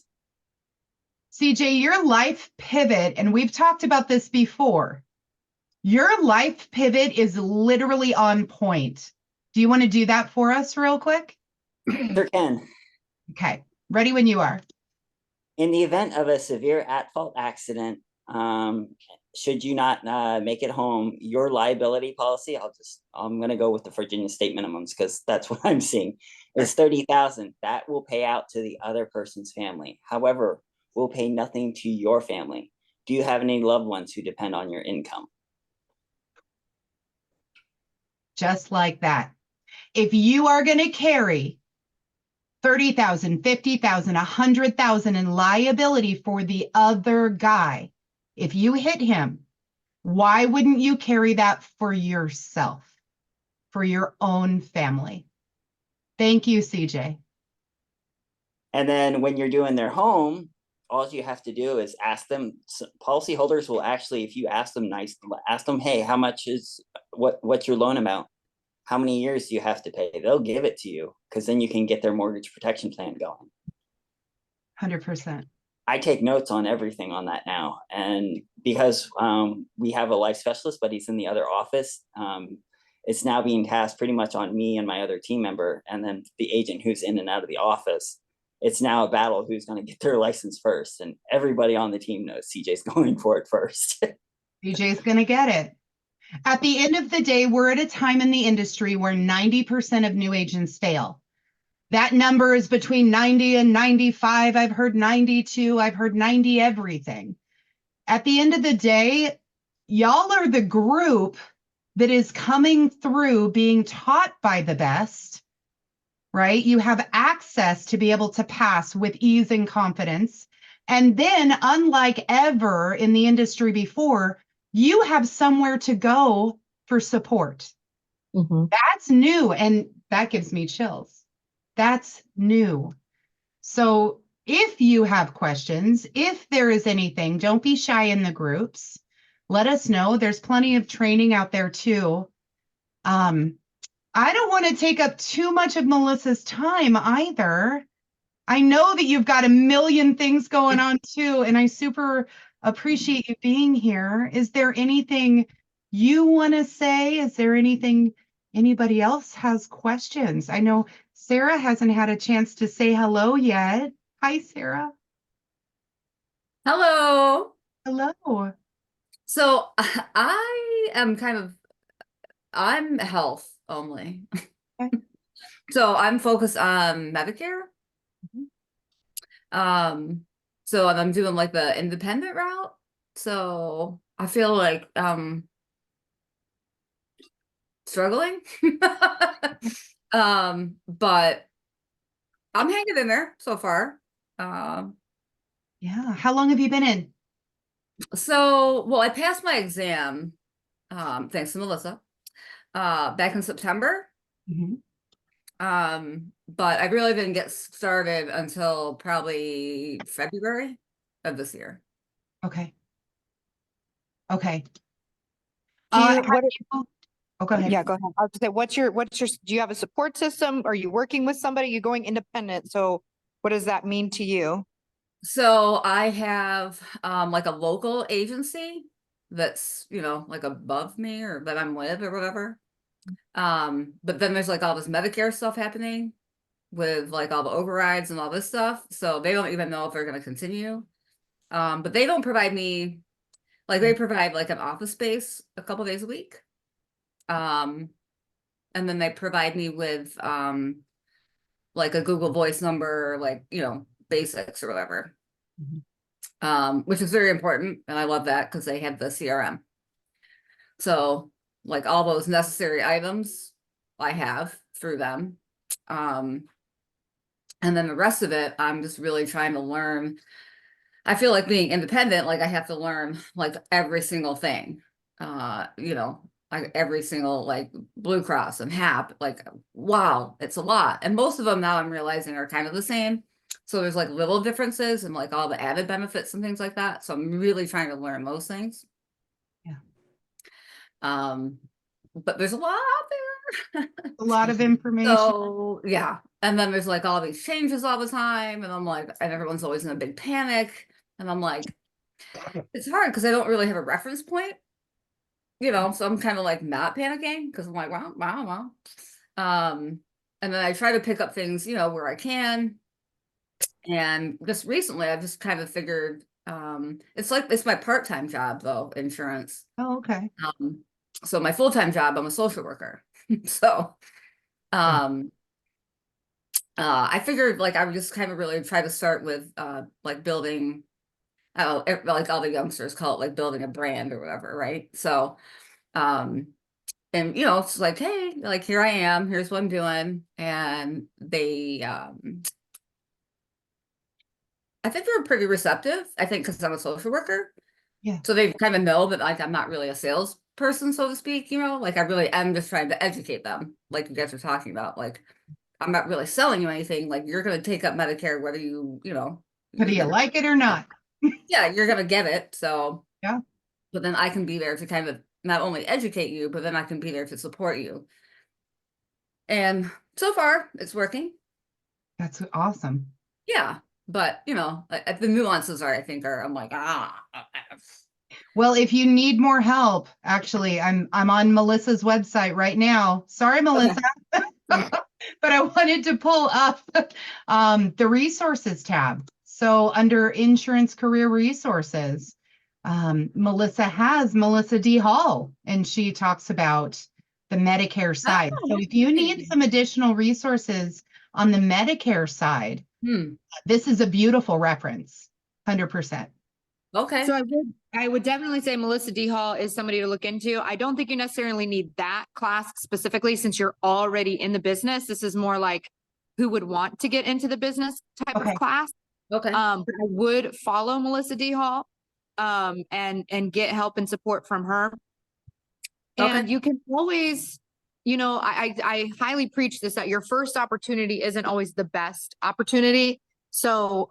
S1: CJ, your life pivot, and we've talked about this before, your life pivot is literally on point. Do you want to do that for us real quick?
S3: Sure can.
S1: Okay, ready when you are.
S3: In the event of a severe at-fault accident, should you not make it home, your liability policy, I'm going to go with the Virginia state minimums because that's what I'm seeing, is $30,000. That will pay out to the other person's family. However, will pay nothing to your family. Do you have any loved ones who depend on your income?
S1: Just like that. If you are going to carry 30,000, 50,000, 100,000 in liability for the other guy, if you hit him, why wouldn't you carry that for yourself, for your own family? Thank you, CJ.
S3: And then when you're doing their home, all you have to do is ask them. Policyholders will actually, if you ask them ask them, hey, how much is what's your loan amount? How many years do you have to pay? They'll give it to you because then you can get their mortgage protection plan going.
S1: 100%.
S3: I take notes on everything on that now. And because we have a life specialist, but he's in the other office, it's now being tasked pretty much on me and my other team member, and then the agent who's in and out of the office. It's now a battle who's going to get their license first. And everybody on the team knows CJ's going for it first.
S1: CJ's going to get it. At the end of the day, we're at a time in the industry where 90% of new agents fail. That number is between 90 and 95. I've heard 92. I've heard 90 everything. At the end of the day, y'all are the group that is coming through being taught by the best, right? You have access to be able to pass with ease and confidence. And then, unlike ever in the industry before, you have somewhere to go for support.
S6: Mm-hmm.
S1: That's new, and that gives me chills. That's new. So if you have questions, if there is anything, don't be shy in the groups. Let us know. There's plenty of training out there too. I don't want to take up too much of Melissa's time either. I know that you've got a million things going on too, and I super appreciate you being here. Is there anything you want to say? Is there anything anybody else has questions? I know Sarah hasn't had a chance to say hello yet. Hi, Sarah.
S7: Hello.
S1: Hello.
S7: So I'm health only.
S1: Okay.
S7: So I'm focused on Medicare.
S1: Mhm.
S7: So I'm doing like the independent route. So I feel like struggling. But I'm hanging in there so far. Um,
S1: Yeah. How long have you been in?
S7: well, I passed my exam, thanks to Melissa, back in September.
S1: Mhm.
S7: But I really didn't get started until probably February of this year.
S1: Okay. Okay.
S4: Do you,
S1: Have
S4: what,
S1: you, oh, go ahead.
S4: yeah, go ahead. I was gonna say, do you have a support system? Are you working with somebody? You're going independent. So what does that mean to you?
S7: So I have like a local agency that's, like above me or that I'm with or whatever. But then there's like all this Medicare stuff happening with like all the overrides and all this stuff. So they don't even know if they're going to continue. But they don't provide me, like they provide like an office space a couple days a week. And then they provide me with like a Google Voice number, like, basics or whatever. Which is very important. And I love that because they have the CRM. So like all those necessary items I have through them. Um, and then the rest of it, I'm just really trying to learn. I feel like being independent, like I have to learn like every single thing. Like every single like Blue Cross and HAP, like wow, it's a lot. And most of them now I'm realizing are kind of the same. So there's like little differences and like all the added benefits and things like that. So I'm really trying to learn those things.
S1: Yeah.
S7: But there's a lot out there.
S1: A lot of information.
S7: So yeah. And then there's like all these changes all the time. And I'm like, and everyone's always in a big panic. And I'm like, it's hard because I don't really have a reference point, so I'm kind of like not panicking because I'm like, wow. And then I try to pick up things, where I can. And just recently I've just kind of figured, it's my part-time job though, insurance.
S1: Oh, okay.
S7: So my full-time job, I'm a social worker. So, I figured like I would just kind of really try to start with, like building, like all the youngsters call it like building a brand or whatever. Right. So, and it's like, hey, like here I am, here's what I'm doing. And they, I think they're pretty receptive. I think because I'm a social worker.
S1: Yeah.
S7: So they kind of know that like I'm not really a salesperson, so to speak, like I really am just trying to educate them, like you guys are talking about. Like I'm not really selling you anything. Like you're gonna take up Medicare, whether
S1: Whether you like it or not.
S7: yeah, you're gonna get it. So
S1: Yeah.
S7: but then I can be there to kind of not only educate you, but then I can be there to support you. And so far it's working.
S1: That's awesome.
S7: Yeah. But the nuances are, I think I'm like,
S1: Well, if you need more help, actually, I'm on Melissa's website right now. Sorry, Melissa.
S7: Okay.
S1: But I wanted to pull up the resources tab. So under insurance career resources, Melissa has Melissa D. Hall, and she talks about the Medicare side. So if you need some additional resources on the Medicare side, this is a beautiful reference, 100%.
S7: Okay.
S4: So I would definitely say Melissa D. Hall is somebody to look into. I don't think you necessarily need that class specifically since you're already in the business. This is more like who would want to get into the business type of class.
S7: Okay.
S4: But I would follow Melissa D. Hall, and get help and support from her. And you can always, I highly preach this, that your first opportunity isn't always the best opportunity. So,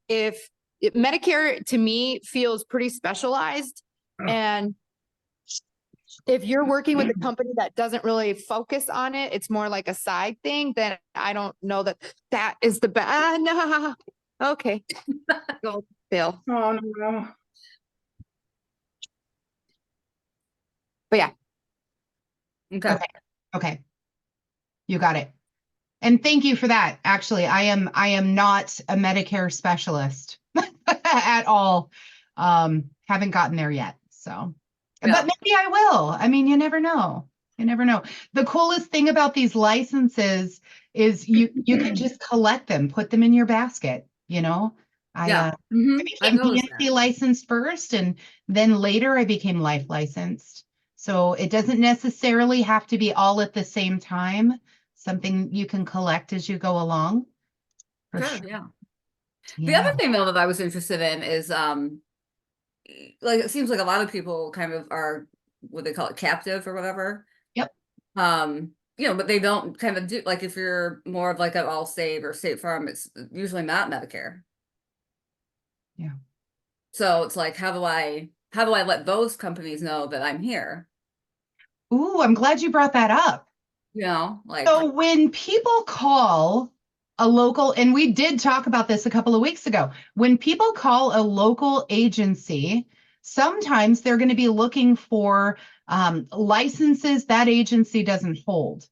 S4: if Medicare to me feels pretty specialized, and if you're working with a company that doesn't really focus on it, it's more like a side thing, then I don't know that is the best. No. Okay. Go, Bill.
S5: Oh no.
S4: But yeah.
S1: Okay. You got it. And thank you for that. Actually, I am not a Medicare specialist at all. Haven't gotten there yet. So, but maybe I will. I mean, you never know. You never know. The coolest thing about these licenses is you can just collect them, put them in your basket, I
S7: I've
S1: became
S7: noticed
S1: PNC
S7: that.
S1: licensed first, and then later I became life licensed. So it doesn't necessarily have to be all at the same time. Something you can collect as you go along. For
S7: Good,
S1: sure.
S7: yeah. The
S1: Yeah.
S7: other thing though that I was interested in is like it seems like a lot of people kind of are what they call it captive or whatever.
S1: Yep.
S7: But they don't kind of do like if you're more of like an Allstate or State Farm, it's usually not Medicare.
S1: Yeah.
S7: So it's like, how do I let those companies know that I'm here?
S1: Ooh, I'm glad you brought that up.
S7: Like
S1: So when people call a local, and we did talk about this a couple of weeks ago, when people call a local agency, sometimes they're going to be looking for licenses that agency doesn't hold.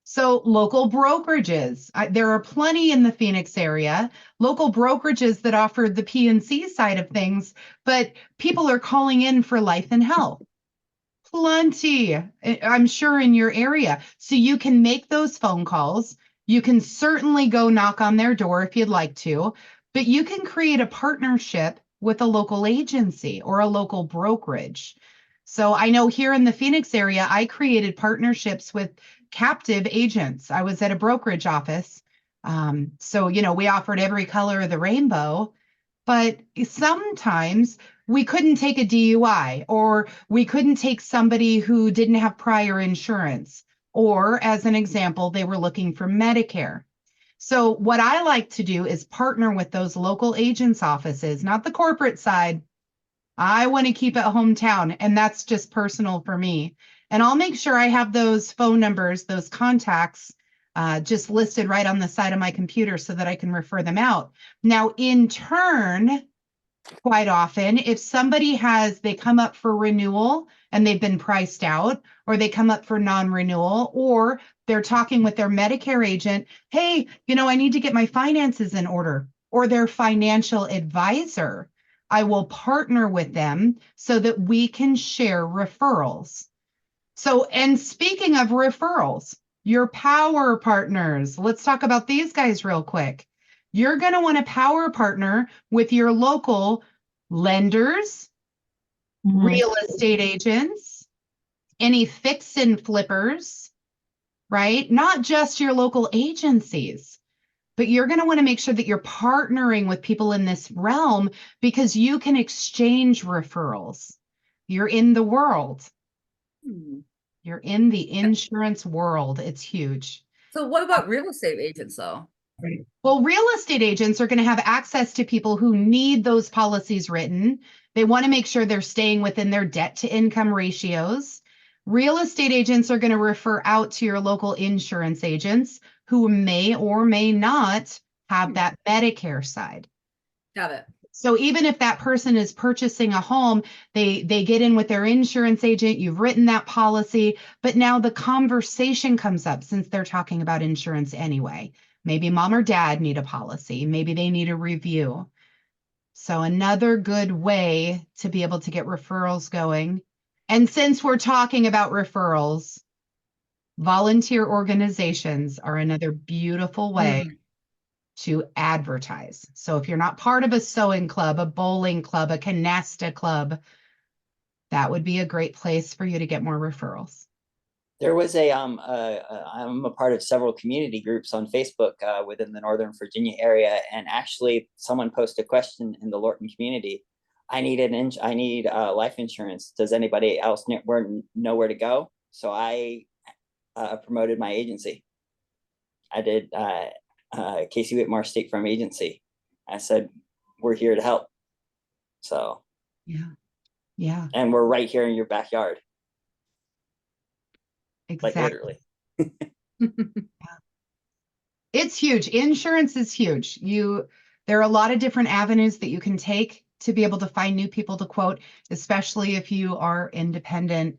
S1: So local brokerages, there are plenty in the Phoenix area, local brokerages that offer the P&C side of things, but people are calling in for life and health. Plenty, I'm sure, in your area. So you can make those phone calls. You can certainly go knock on their door if you'd like to, but you can create a partnership with a local agency or a local brokerage. So I know here in the Phoenix area, I created partnerships with captive agents. I was at a brokerage office. So, we offered every color of the rainbow, but sometimes we couldn't take a DUI, or we couldn't take somebody who didn't have prior insurance, or as an example, they were looking for Medicare. So what I like to do is partner with those local agents' offices, not the corporate side. I want to keep it hometown, and that's just personal for me. And I'll make sure I have those phone numbers, those contacts, just listed right on the side of my computer so that I can refer them out. Now, in turn, quite often, if somebody they come up for renewal and they've been priced out, or they come up for non-renewal, or they're talking with their Medicare agent, hey, I need to get my finances in order, or their financial advisor, I will partner with them so that we can share referrals. So, and speaking of referrals, your power partners, let's talk about these guys real quick. You're going to want to power partner with your local lenders, real estate agents, any fix and flippers, right? Not just your local agencies, but you're going to want to make sure that you're partnering with people in this realm, because you can exchange referrals. You're in the world. You're in the insurance world. It's huge.
S7: So what about real estate agents though?
S1: Well, real estate agents are going to have access to people who need those policies written. They want to make sure they're staying within their debt to income ratios. Real estate agents are going to refer out to your local insurance agents who may or may not have that Medicare side.
S7: Got it.
S1: So even if that person is purchasing a home, they get in with their insurance agent, you've written that policy, but now the conversation comes up, since they're talking about insurance anyway. Maybe mom or dad need a policy, maybe they need a review. So another good way to be able to get referrals going. And since we're talking about referrals, volunteer organizations are another beautiful way to advertise. So if you're not part of a sewing club, a bowling club, a canasta club, that would be a great place for you to get more referrals.
S3: There was I'm a part of several community groups on Facebook within the Northern Virginia area, and actually someone posted a question in the Lorton community. I need life insurance. Does anybody else know where to go? So I promoted my agency. I did Casey Whitmore State Farm Agency. I said, we're here to help. So
S1: yeah,
S3: and we're right here in your backyard.
S1: Exactly.
S3: Like literally.
S1: It's huge. Insurance is huge. There are a lot of different avenues that you can take to be able to find new people to quote, especially if you are independent.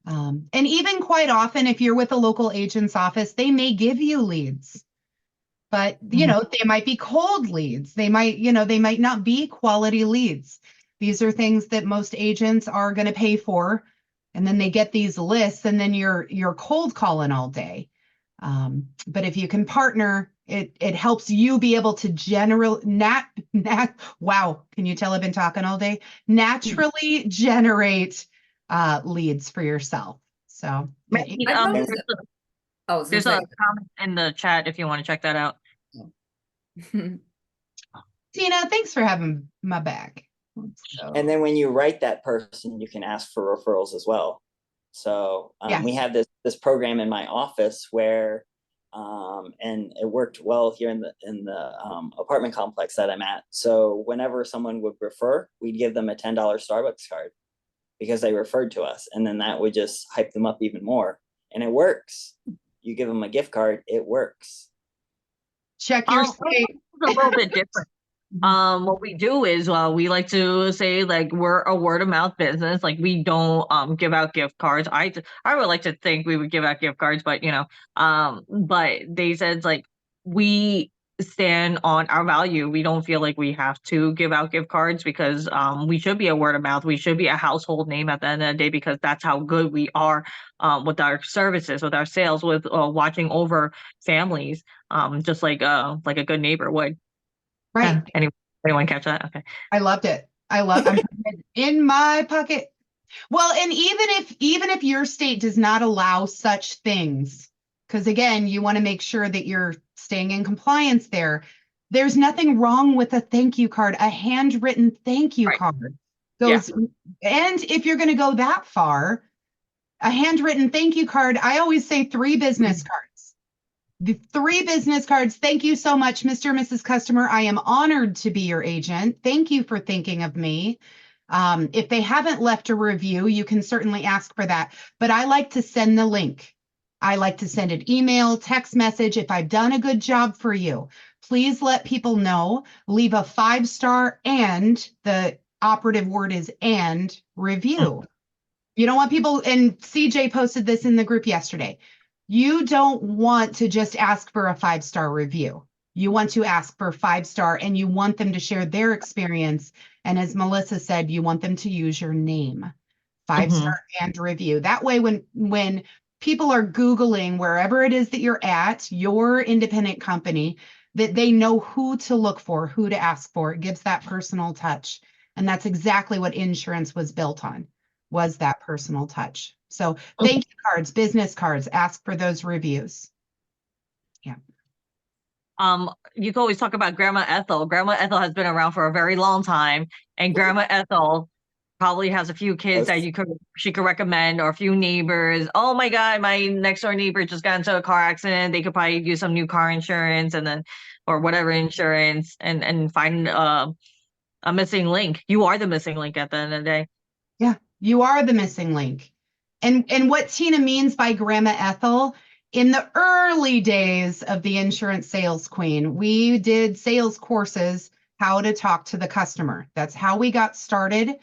S1: And even quite often, if you're with a local agent's office, they may give you leads, but they might be cold leads. They might not be quality leads. These are things that most agents are going to pay for. And then they get these lists, and then you're cold calling all day. But if you can partner, It helps you be able to wow, can you tell I've been talking all day? Naturally generate leads for yourself. So
S6: Maybe,
S7: I noticed
S6: there's
S7: it. I was gonna
S6: there's a
S7: say.
S6: comment in the chat if you want to check that out.
S1: Tina, thanks for having my back. So,
S3: And then when you write that person, you can ask for referrals as well. So
S1: Yes.
S3: we have this program in my office where, and it worked well here in the apartment complex that I'm at. So whenever someone would refer, we'd give them a $10 Starbucks card because they referred to us, and then that would just hype them up even more. And it works. You give them a gift card, it works.
S1: check your
S6: It's
S1: state.
S6: a little bit different. What we do is we like to say like we're a word of mouth business. Like we don't give out gift cards. I would like to think we would give out gift cards, but but they said like we stand on our value. We don't feel like we have to give out gift cards because we should be a word of mouth. We should be a household name at the end of the day because that's how good we are with our services, with our sales, with watching over families, just like a good neighbor would.
S1: Right.
S6: Anyone catch that? Okay.
S1: I loved it. I'm putting it in my pocket. Well, and even if your state does not allow such things, because again, you want to make sure that you're staying in compliance there. There's nothing wrong with a thank you card, a handwritten thank you
S6: Right.
S1: card goes. And if you're going to go that far, a handwritten thank you card, I always say 3 business cards. The 3 business cards. Thank you so much, Mr. and Mrs. Customer. I am honored to be your agent. Thank you for thinking of me. If they haven't left a review, you can certainly ask for that. But I like to send the link. I like to send an email, text message. If I've done a good job for you, please let people know. Leave a 5-star, and the operative word is "and" review. You don't want people, and CJ posted this in the group yesterday. You don't want to just ask for a 5-star review. You want to ask for 5-star, and you want them to share their experience. And as Melissa said, you want them to use your name, 5-star and review. That way, when people are Googling wherever it is that you're at, your independent company, that they know who to look for, who to ask for. It gives that personal touch. And that's exactly what insurance was built on, was that personal touch. So thank you cards, business cards, ask for those reviews. Yeah.
S6: You can always talk about Grandma Ethel. Grandma Ethel has been around for a very long time, and Grandma Ethel probably has a few kids that she could recommend, or a few neighbors. Oh my God, my next door neighbor just got into a car accident. They could probably use some new car insurance, and then or whatever insurance, and find a missing link. You are the missing link at the end of the day.
S1: Yeah, you are the missing link. And what Tina means by Grandma Ethel, in the early days of the Insurance Sales Queen, we did sales courses, how to talk to the customer. That's how we got started.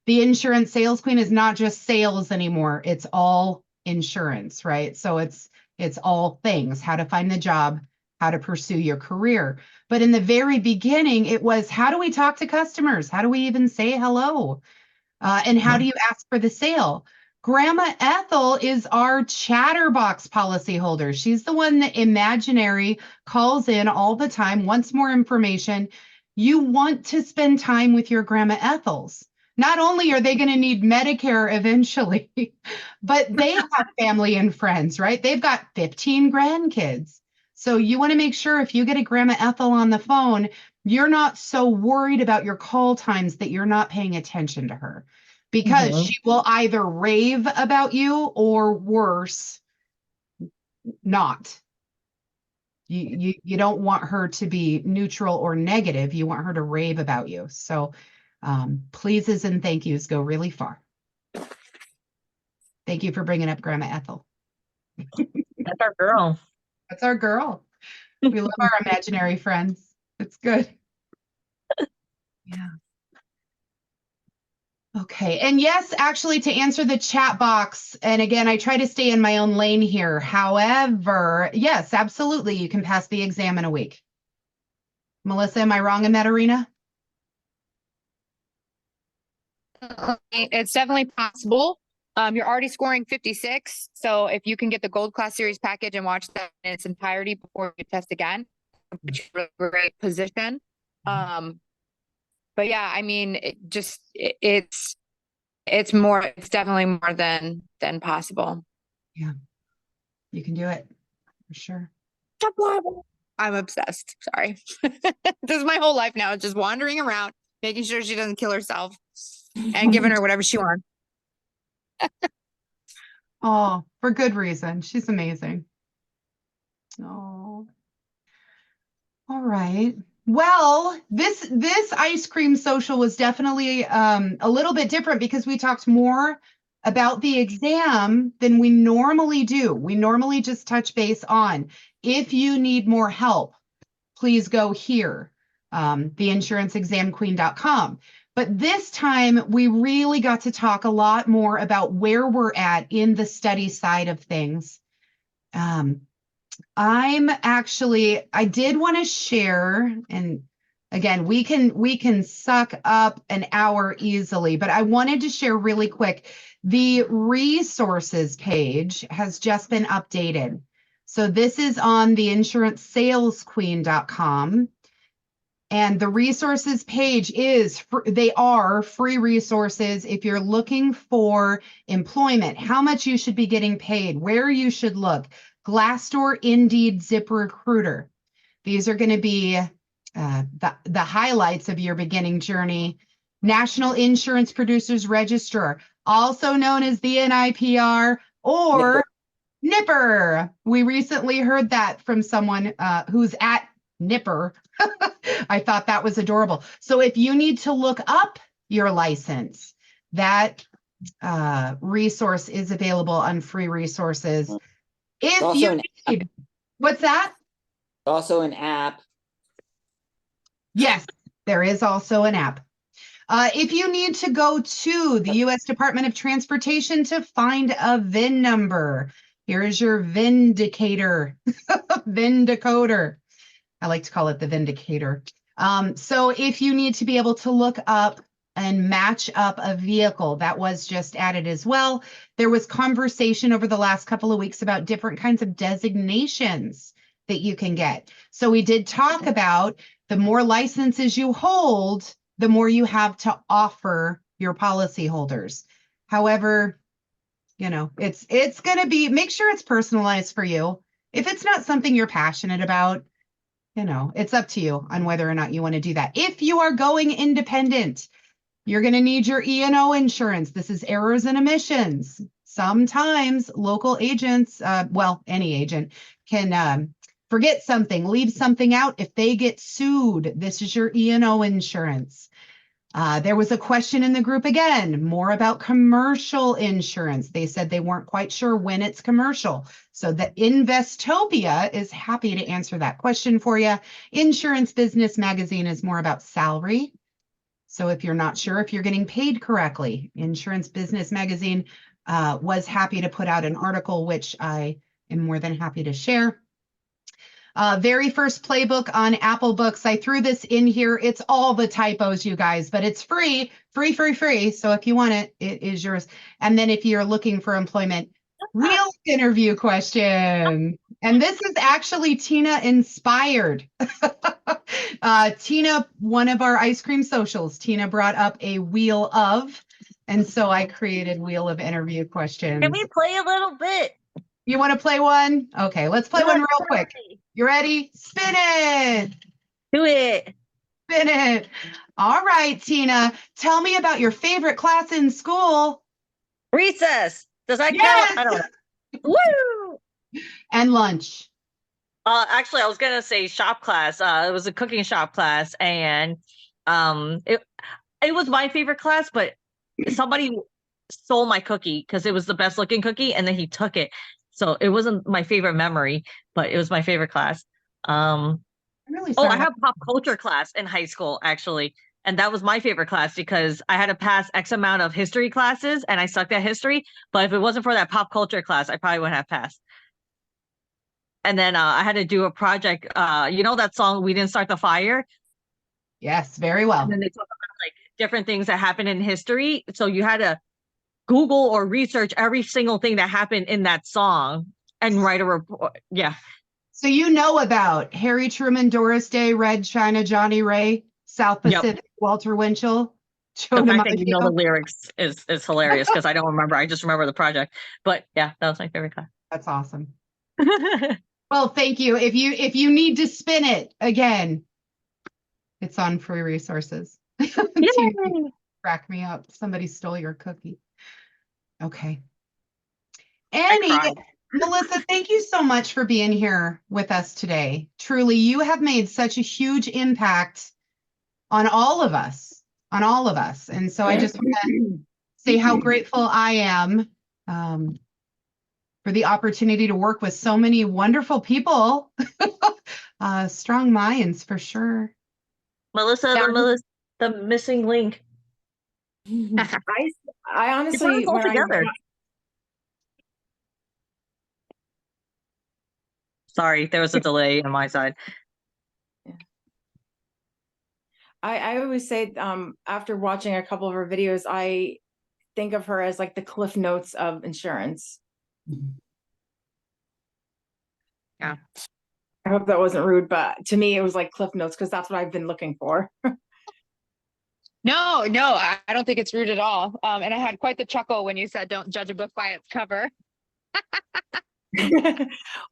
S1: The Insurance Sales Queen is not just sales anymore. It's all insurance, right? So it's all things, how to find the job, how to pursue your career. But in the very beginning, it was, how do we talk to customers? How do we even say hello? And how do you ask for the sale? Grandma Ethel is our Chatterbox policyholder. She's the one that imaginary calls in all the time, wants more information. You want to spend time with your Grandma Ethels. Not only are they going to need Medicare eventually, but they have family and friends, right? They've got 15 grandkids. So you want to make sure if you get a Grandma Ethel on the phone, you're not so worried about your call times that you're not paying attention to her, because she will either rave about you or worse, not. You don't want her to be neutral or negative. You want her to rave about you. So pleases and thank yous go really far. Thank you for bringing up Grandma Ethel.
S6: That's our girl.
S1: That's our girl. We love our imaginary friends. It's good. Yeah. Okay. And yes, actually, to answer the chat box, and again, I try to stay in my own lane here. However, yes, absolutely, you can pass the exam in a week. Melissa, am I wrong in that arena?
S4: It's definitely possible. You're already scoring 56. So if you can get the Gold Class Series package and watch that in its entirety before you test again, put you in a great position. But yeah, I mean, it's definitely more than possible.
S1: Yeah, you can do it for sure.
S4: I'm obsessed. Sorry. This is my whole life now. Just wandering around, making sure she doesn't kill herself and giving her whatever she wants.
S1: Oh, for good reason. She's amazing. Oh. All right. Well, this ice cream social was definitely a little bit different because we talked more about the exam than we normally do. We normally just touch base on if you need more help, please go here, theinsuranceexamqueen.com. But this time we really got to talk a lot more about where we're at in the study side of things. I did want to share, and again, we can suck up an hour easily, but I wanted to share really quick. The resources page has just been updated. So this is on the insurancesalesqueen.com. And the resources page they are free resources if you're looking for employment, how much you should be getting paid, where you should look, Glassdoor, Indeed, ZipRecruiter. These are going to be the highlights of your beginning journey. National Insurance Producers Register, also known as the NIPR or NIPR. We recently heard that from someone who's at NIPR. I thought that was adorable. So if you need to look up your license, that resource is available on free resources. If you need, what's that?
S3: Also an app.
S1: Yes, there is also an app. If you need to go to the U.S. Department of Transportation to find a VIN number, here is your Vindicator, Vindicoder. I like to call it the Vindicator. So if you need to be able to look up and match up a vehicle, that was just added as well. There was conversation over the last couple of weeks about different kinds of designations that you can get. So we did talk about the more licenses you hold, the more you have to offer your policyholders. However, you know, it's going to be, make sure it's personalized for you. If it's not something you're passionate about, you know, it's up to you on whether or not you want to do that. If you are going independent, you're going to need your E&O insurance. This is errors and omissions. Sometimes local agents, well, any agent can forget something, leave something out. If they get sued, this is your E&O insurance. There was a question in the group again, more about commercial insurance. They said they weren't quite sure when it's commercial. So the Investopia is happy to answer that question for you. Insurance Business Magazine is more about salary. So if you're not sure if you're getting paid correctly, Insurance Business Magazine was happy to put out an article, which I am more than happy to share. Very first playbook on Apple Books. I threw this in here. It's all the typos, you guys, but it's free. So if you want it, it is yours. And then if you're looking for employment, real interview question. And this is actually Tina inspired. Tina, one of our ice cream socials, Tina brought up a wheel of, and so I created wheel of interview questions.
S6: Can we play a little bit?
S1: You want to play one? Okay, let's play one real quick. You ready? Spin it.
S6: Do it.
S1: Spin it. All right, Tina, tell me about your favorite class in school.
S6: Recess. Does that
S1: Yes!
S6: count? I don't know. Woo!
S1: And lunch.
S6: Actually, I was gonna say shop class. It was a cooking shop class, and it was my favorite class, but somebody stole my cookie because it was the best looking cookie, and then he took it. So it wasn't my favorite memory, but it was my favorite class.
S1: I'm really
S6: Oh,
S1: sorry.
S6: I have pop culture class in high school, actually. And that was my favorite class because I had to pass X amount of history classes and I sucked at history. But if it wasn't for that pop culture class, I probably wouldn't have passed. And then I had to do a project. You know that song, We Didn't Start the Fire?
S1: Yes, very well.
S6: And then they talk about like different things that happened in history. So you had to Google or research every single thing that happened in that song and write a report. Yeah.
S1: So you know about Harry Truman, Doris Day, Red China, Johnny Ray, South
S6: Yep.
S1: Pacific, Walter Winchell, Joe
S6: The fact that you know the
S1: DiMaggio?
S6: lyrics is hilarious because I don't remember. I just remember the project. But yeah, that was my favorite
S1: That's awesome.
S6: guy.
S1: Well, thank you. If you need to spin it again, it's on free resources. Team,
S6: Yay!
S1: crack me up. Somebody stole your cookie. Okay.
S6: I
S1: Annie,
S6: cried.
S1: Melissa, thank you so much for being here with us today. Truly, you have made such a huge impact on all of us, And so I just want to say how grateful I am for the opportunity to work with so many wonderful people, strong minds for sure.
S6: Melissa, the missing link.
S5: I
S6: You
S5: honestly,
S6: put us all
S5: when
S6: together. Sorry, there was a delay on my side.
S5: I always say, after watching a couple of her videos, I think of her as like the Cliff Notes of insurance.
S4: Yeah.
S5: I hope that wasn't rude, but to me, it was like Cliff Notes because that's what I've been looking for.
S4: No, I don't think it's rude at all. And I had quite the chuckle when you said, "Don't judge a book by its cover."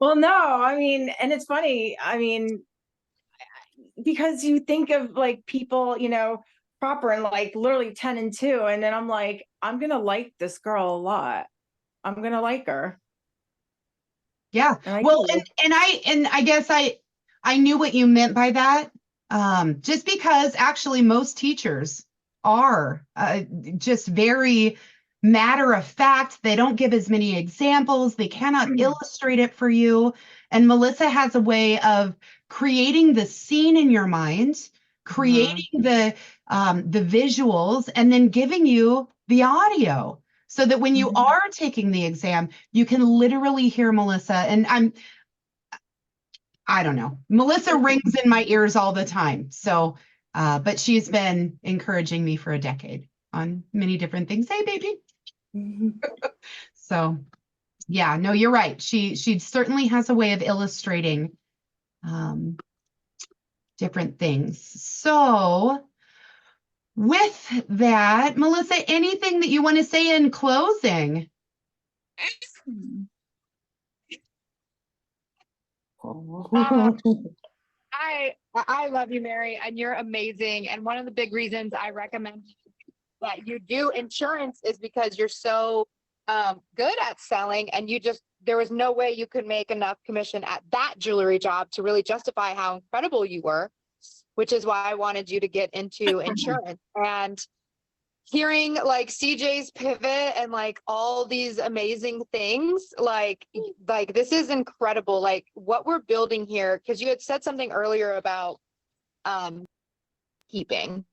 S5: Well, no, I mean, and it's funny. I mean, because you think of like people, proper and like literally 10 and 2. And then I'm like, I'm going to like this girl a lot. I'm going to like her.
S1: Yeah.
S5: And
S1: Well, and I guess I knew what you meant by that. Just because actually most teachers are just very matter of fact. They don't give as many examples. They cannot illustrate it for you. And Melissa has a way of creating the scene in your mind, creating the visuals, and then giving you the audio so that when you are taking the exam, you can literally hear Melissa. And I don't know, Melissa rings in my ears all the time. So, but she's been encouraging me for a decade on many different things. Hey, baby. So, yeah, no, you're right. She certainly has a way of illustrating different things. So, with that, Melissa, anything that you want to say in closing?
S4: I love you, Mary, and you're amazing. And one of the big reasons I recommend that you do insurance is because you're so good at selling, and there was no way you could make enough commission at that jewelry job to really justify how incredible you were, which is why I wanted you to get into insurance. And hearing like CJ's pivot and like all these amazing things, like this is incredible, like what we're building here. Because you had said something earlier about keeping,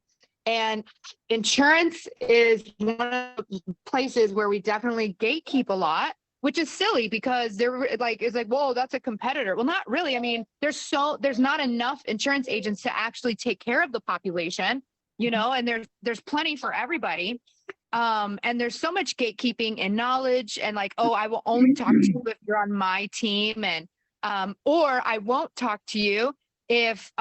S4: and insurance is one of the places where we definitely gatekeep a lot, which is silly because it's like, whoa, that's a competitor. Well, not really. I mean, there's not enough insurance agents to actually take care of the population, and there's plenty for everybody. And there's so much gatekeeping and knowledge and like, oh, I will only talk to you if you're on my team, and or I won't talk to you if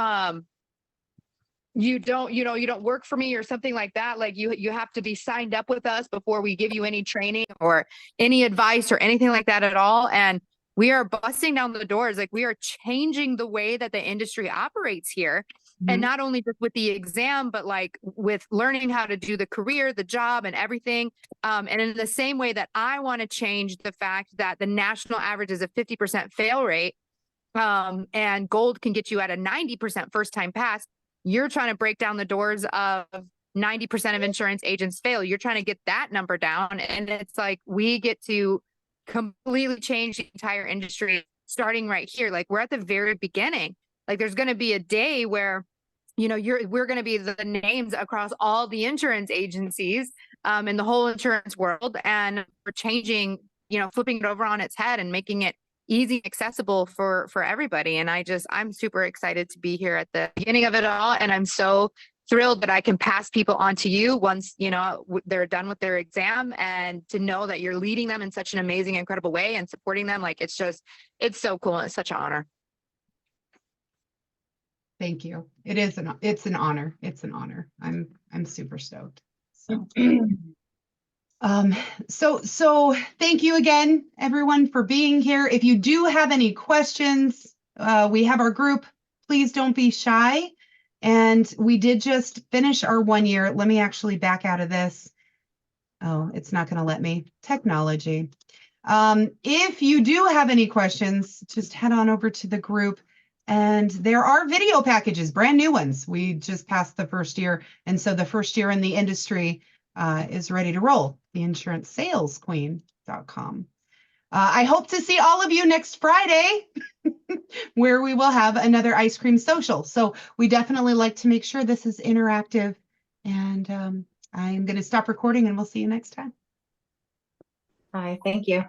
S4: you don't work for me or something like that. Like you have to be signed up with us before we give you any training or any advice or anything like that at all. And we are busting down the doors. Like we are changing the way that the industry operates here. And not only just with the exam, but like with learning how to do the career, the job, and everything. And in the same way that I want to change the fact that the national average is a 50% fail rate, and gold can get you at a 90% first time pass. You're trying to break down the doors of 90% of insurance agents fail. You're trying to get that number down. And it's like, we get to completely change the entire industry starting right here. Like we're at the very beginning. Like there's going to be a day where, we're going to be the names across all the insurance agencies in the whole insurance world. And we're changing, flipping it over on its head and making it easy, accessible for everybody. And I'm super excited to be here at the beginning of it all. And I'm so thrilled that I can pass people on to you once, they're done with their exam, and to know that you're leading them in such an amazing, incredible way and supporting them. Like, it's so cool. And it's such an honor.
S1: Thank you. It's an honor. It's an honor. I'm super stoked. So. So thank you again, everyone, for being here. If you do have any questions, we have our group. Please don't be shy. And we did just finish our 1 year. Let me actually back out of this. Oh, it's not going to let me. Technology. If you do have any questions, just head on over to the group. And there are video packages, brand new ones. We just passed the first year. And so the first year in the industry is ready to roll. theinsurancesalesqueen.com. I hope to see all of you next Friday, where we will have another ice cream social. So we definitely like to make sure this is interactive. And I'm going to stop recording and we'll see you next time.
S5: Hi, thank you.